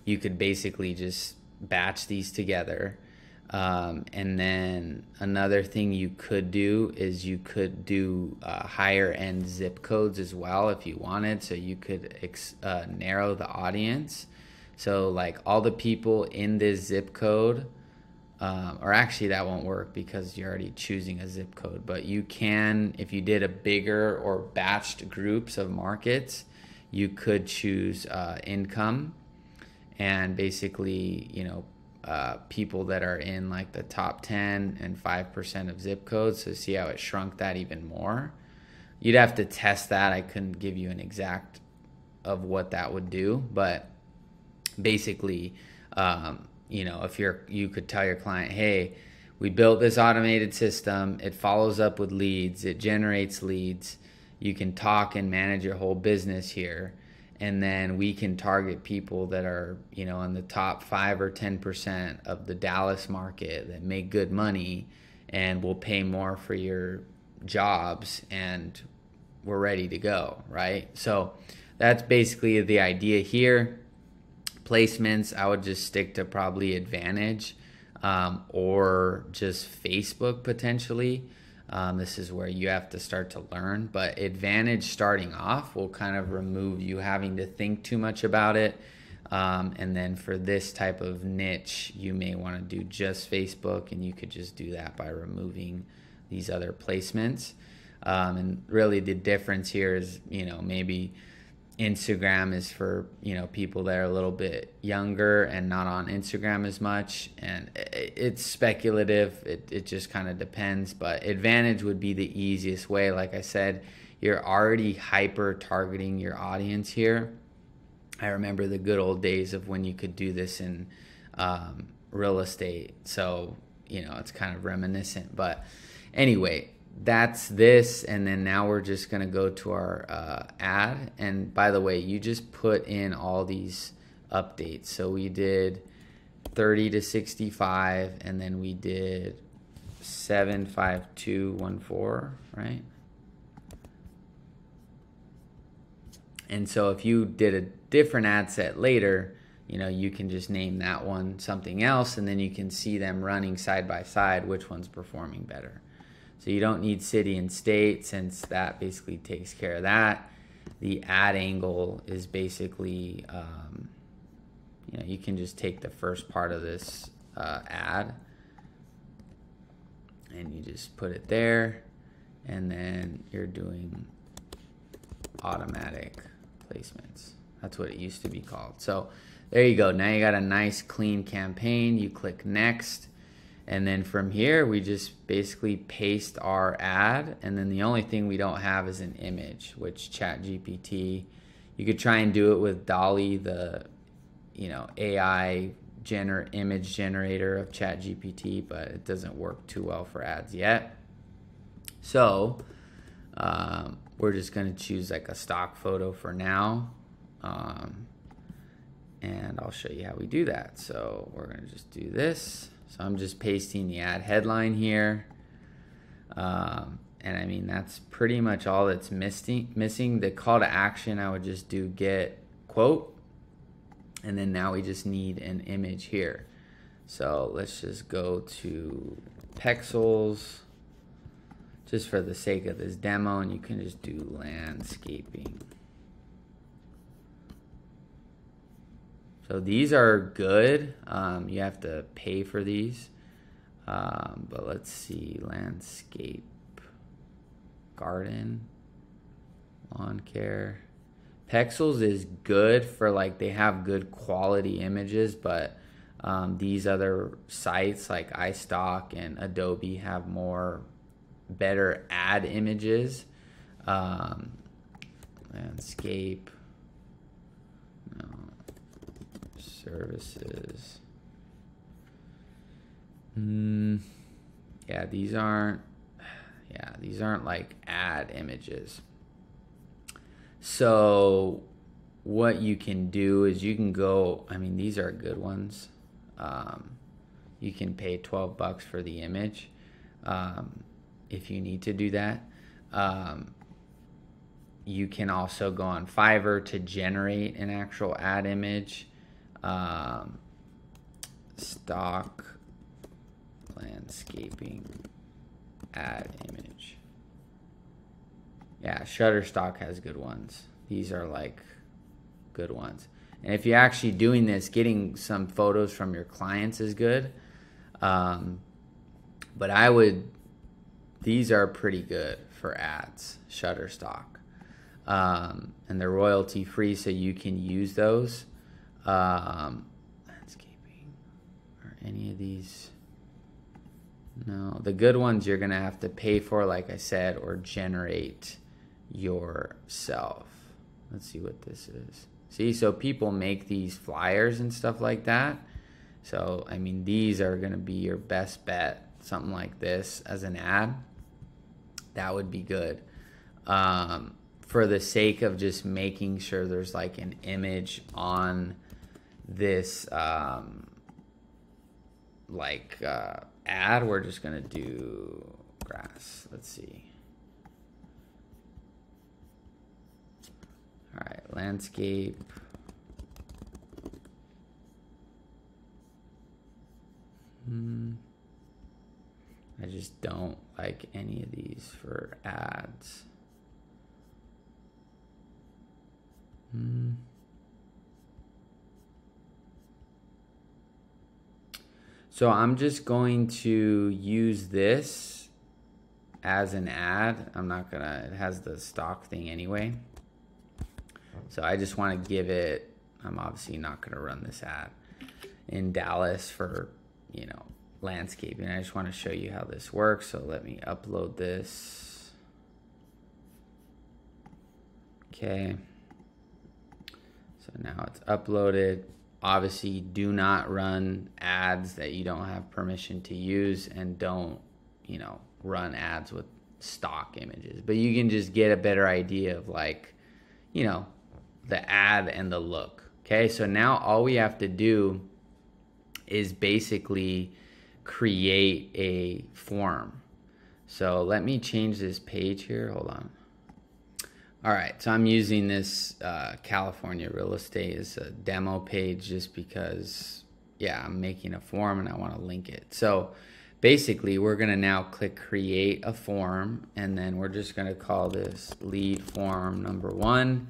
you could basically just batch these together. And then another thing you could do is you could do higher end zip codes as well if you wanted. So you could narrow the audience. So like all the people in this zip code, or actually that won't work because you're already choosing a zip code, but you can, if you did a bigger or batched groups of markets, you could choose income and basically, people that are in like the top 10 and 5% of zip codes. So see how it shrunk that even more. You'd have to test that. I couldn't give you an exact of what that would do, but basically, if you could tell your client, hey, we built this automated system. It follows up with leads. It generates leads. You can talk and manage your whole business here. And then we can target people that are, in the top 5 or 10% of the Dallas market that make good money and will pay more for your jobs, and we're ready to go, right? So that's basically the idea here. Placements, I would just stick to probably Advantage or just Facebook potentially. This is where you have to start to learn, but Advantage starting off will kind of remove you having to think too much about it. And then for this type of niche, you may want to do just Facebook, and you could just do that by removing these other placements. And really the difference here is, maybe Instagram is for, people that are a little bit younger and not on Instagram as much. And it's speculative. It just kind of depends. But Advantage would be the easiest way. Like I said, you're already hyper targeting your audience here. I remember the good old days of when you could do this in real estate. So, it's kind of reminiscent. But anyway, that's this. And then now we're just going to go to our ad. And by the way, you just put in all these updates. So we did 30 to 65, and then we did 75214, right? And so if you did a different ad set later, you can just name that one something else, and then you can see them running side by side, which one's performing better. So you don't need city and state, since that basically takes care of that. The ad angle is basically, you can just take the first part of this ad and you just put it there, and then you're doing automatic placements. That's what it used to be called. So there you go. Now you got a nice clean campaign. You click next. And then from here, we just basically paste our ad. And then the only thing we don't have is an image, which ChatGPT, you could try and do it with Dolly, the AI image generator of ChatGPT, but it doesn't work too well for ads yet. So we're just going to choose like a stock photo for now. And I'll show you how we do that. So we're going to just do this. So I'm just pasting the ad headline here. And I mean, that's pretty much all that's missing. The call to action, I would just do get quote. And then now we just need an image here. So let's just go to Pexels just for the sake of this demo, and you can just do landscaping. So these are good. You have to pay for these. But let's see, landscape, garden, lawn care. Pexels is good for like, they have good quality images, but these other sites like iStock and Adobe have better ad images. Landscape, no, services. Yeah, these aren't like ad images. So what you can do is you can go, I mean, these are good ones. You can pay $12 for the image if you need to do that. You can also go on Fiverr to generate an actual ad image. Stock landscaping ad image. Yeah, Shutterstock has good ones. These are like good ones. And if you're actually doing this, getting some photos from your clients is good. But these are pretty good for ads, Shutterstock. And they're royalty free, so you can use those. Landscaping, or any of these. No, the good ones you're gonna have to pay for, like I said, or generate yourself. Let's see what this is. See, so people make these flyers and stuff like that. So, I mean, these are gonna be your best bet. Something like this as an ad, that would be good. For the sake of just making sure there's like an image on this ad, we're just gonna do grass. Let's see. All right, landscape. I just don't like any of these for ads. So I'm just going to use this as an ad. It has the stock thing anyway. So I just want to give it, I'm obviously not going to run this ad in Dallas for, landscaping. I just want to show you how this works. So let me upload this. Okay. So now it's uploaded. Obviously, do not run ads that you don't have permission to use, and don't, run ads with stock images. But you can just get a better idea of the ad and the look. Okay, so now all we have to do is basically create a form. So let me change this page here. Hold on. All right, so I'm using this California real estate as a demo page just because, I'm making a form and I want to link it. So basically, we're going to now click create a form, and then we're just going to call this lead form number 1,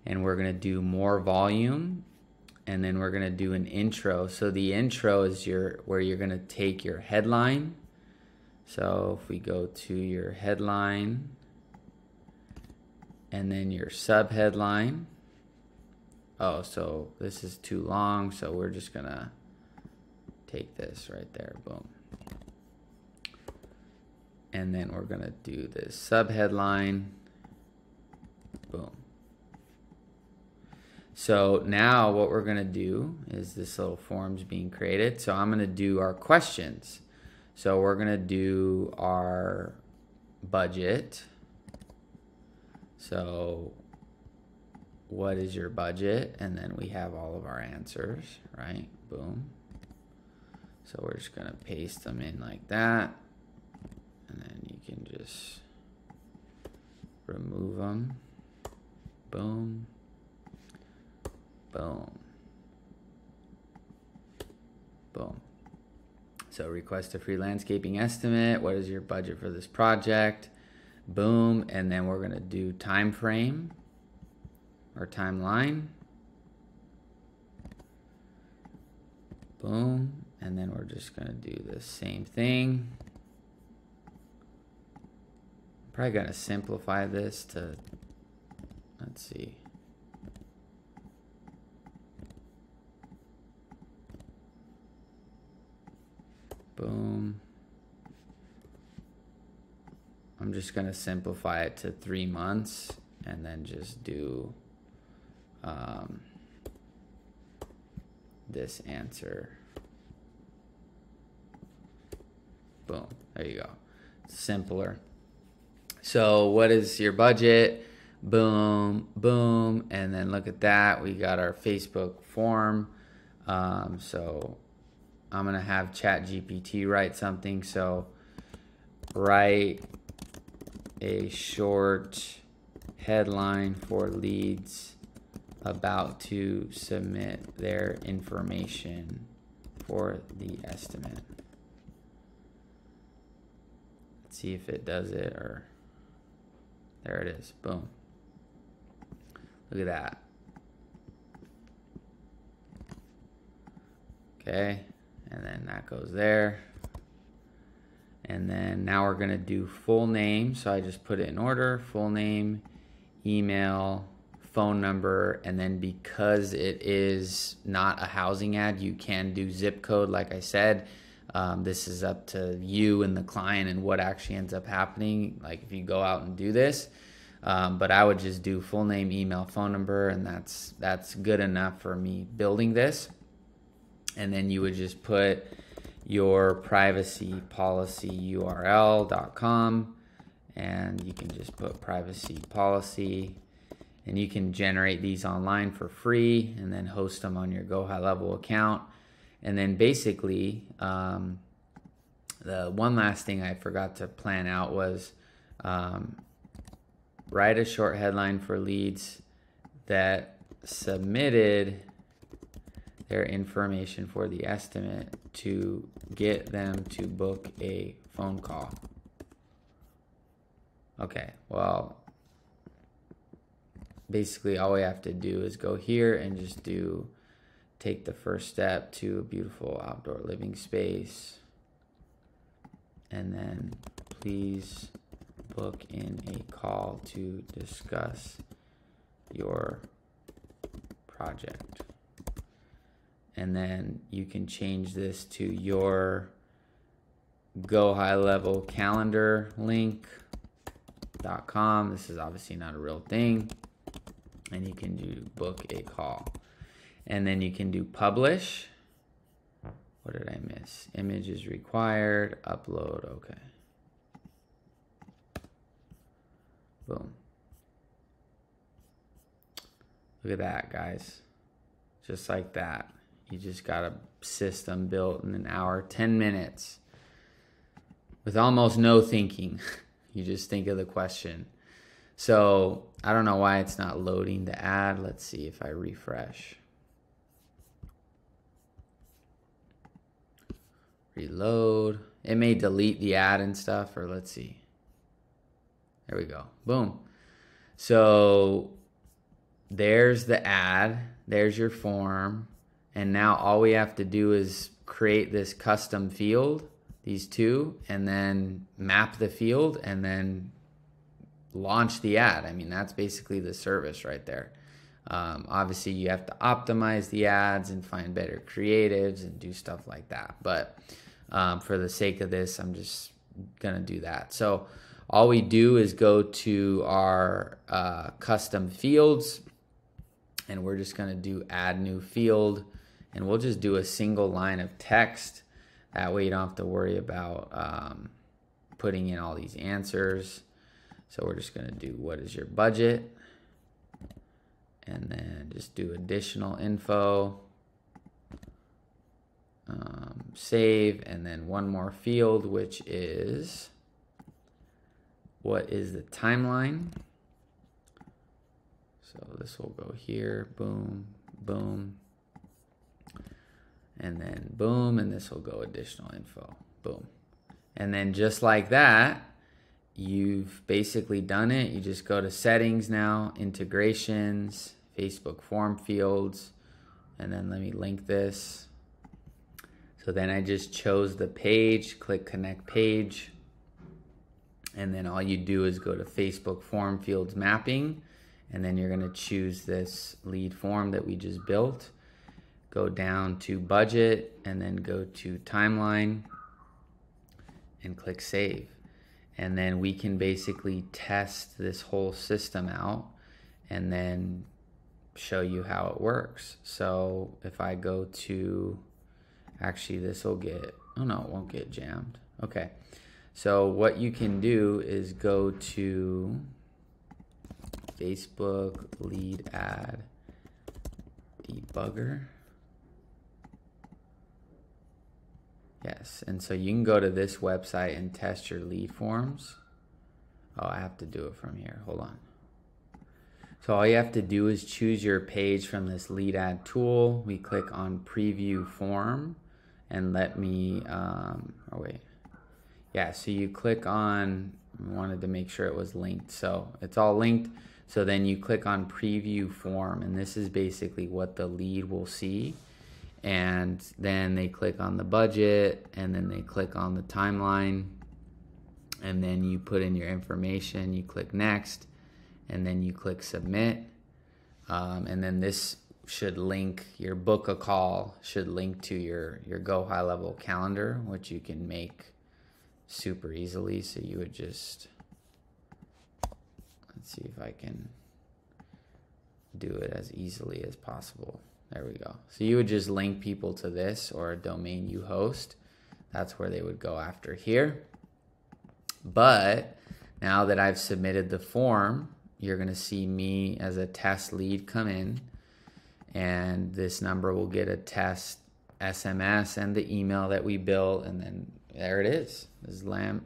and we're going to do more volume, and then we're going to do an intro. So the intro is where you're going to take your headline. So if we go to your headline, and then your subheadline. Oh, so this is too long, so we're just gonna take this right there, boom. And then we're gonna do this subheadline, boom. So now what we're gonna do is this little form's being created. So I'm gonna do our questions. So we're gonna do our budget. So what is your budget? And then we have all of our answers, right? Boom. So we're just gonna paste them in like that. And then you can just remove them. Boom. Boom. Boom. So request a free landscaping estimate. What is your budget for this project? Boom. And then we're gonna do time frame or timeline. Boom. And then we're just gonna do the same thing. Probably gonna simplify this to, let's see. Boom. I'm just gonna simplify it to 3 months and then just do this answer. Boom, there you go. Simpler. So what is your budget? Boom, boom, and then look at that. We got our Facebook form. So I'm gonna have ChatGPT write something. So write a short headline for leads about to submit their information for the estimate. Let's see if it does it, or there it is. Boom. Look at that. Okay, and then that goes there. And then now we're gonna do full name. So I just put it in order: full name, email, phone number, and then because it is not a housing ad, you can do zip code, like I said. This is up to you and the client and what actually ends up happening, like if you go out and do this. But I would just do full name, email, phone number, and that's good enough for me building this. And then you would just put your privacy policy URL.com, and you can just put privacy policy, and you can generate these online for free and then host them on your GoHighLevel account. And then basically, the one last thing I forgot to plan out was write a short headline for leads that submitted their information for the estimate to get them to book a phone call. Okay, well, basically all we have to do is go here and just take the first step to a beautiful outdoor living space, and then please book in a call to discuss your project. And then you can change this to your GoHighLevel calendar link.com. This is obviously not a real thing. And you can do book a call. And then you can do publish. What did I miss? Image is required. Upload. Okay. Boom. Look at that, guys. Just like that. You just got a system built in an hour, 10 minutes. With almost no thinking. You just think of the question. So I don't know why it's not loading the ad. Let's see if I refresh. Reload. It may delete the ad and stuff, or let's see. There we go. Boom. So there's the ad. There's your form. And now all we have to do is create this custom field, these two, and then map the field and then launch the ad. I mean, that's basically the service right there. Obviously, you have to optimize the ads and find better creatives and do stuff like that. But for the sake of this, I'm just going to do that. So all we do is go to our custom fields, and we're just going to do add new field. And we'll just do a single line of text. That way you don't have to worry about putting in all these answers. So we're just going to do what is your budget, and then just do additional info, save, and then one more field, which is what is the timeline. So this will go here, boom, boom, and then boom, and this will go additional info, boom. And then just like that, you've basically done it. You just go to settings now, integrations, Facebook form fields, and then let me link this. So then I just chose the page, click connect page, and then all you do is go to Facebook form fields mapping, and then you're gonna choose this lead form that we just built, go down to budget, and then go to timeline, and click save. And then we can basically test this whole system out and then show you how it works. So if I go to, actually this will get, oh no, it won't get jammed. Okay, so what you can do is go to Facebook lead ad debugger. Yes, and so you can go to this website and test your lead forms. Oh, I have to do it from here. Hold on. So all you have to do is choose your page from this lead ad tool. We click on preview form and let me, oh wait. Yeah, so you click on, I wanted to make sure it was linked. So it's all linked. So then you click on preview form, and this is basically what the lead will see. And then they click on the budget, and then they click on the timeline, and then you put in your information, you click next, and then you click submit, and then this should link, your book a call should link to your GoHighLevel calendar, which you can make super easily. So you would just, let's see if I can do it as easily as possible. There we go. So you would just link people to this or a domain you host. That's where they would go after here. But now that I've submitted the form, you're going to see me as a test lead come in, and this number will get a test SMS and the email that we built, and then there it is. This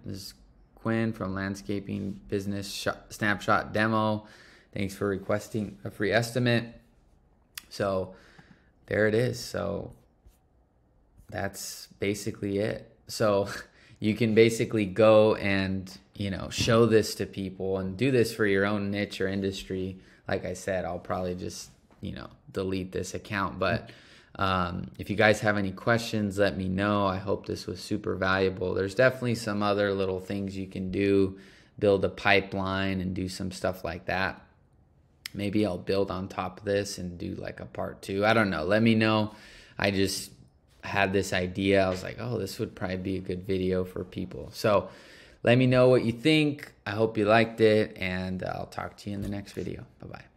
is Quinn from Landscaping Business Snapshot Demo. Thanks for requesting a free estimate. So there it is. So that's basically it. So you can basically go and, you know, show this to people and do this for your own niche or industry. Like I said, I'll probably just, you know, delete this account. But if you guys have any questions, let me know. I hope this was super valuable. There's definitely some other little things you can do, build a pipeline and do some stuff like that. Maybe I'll build on top of this and do like a part 2. I don't know. Let me know. I just had this idea. I was like, oh, this would probably be a good video for people. So let me know what you think. I hope you liked it, and I'll talk to you in the next video. Bye-bye.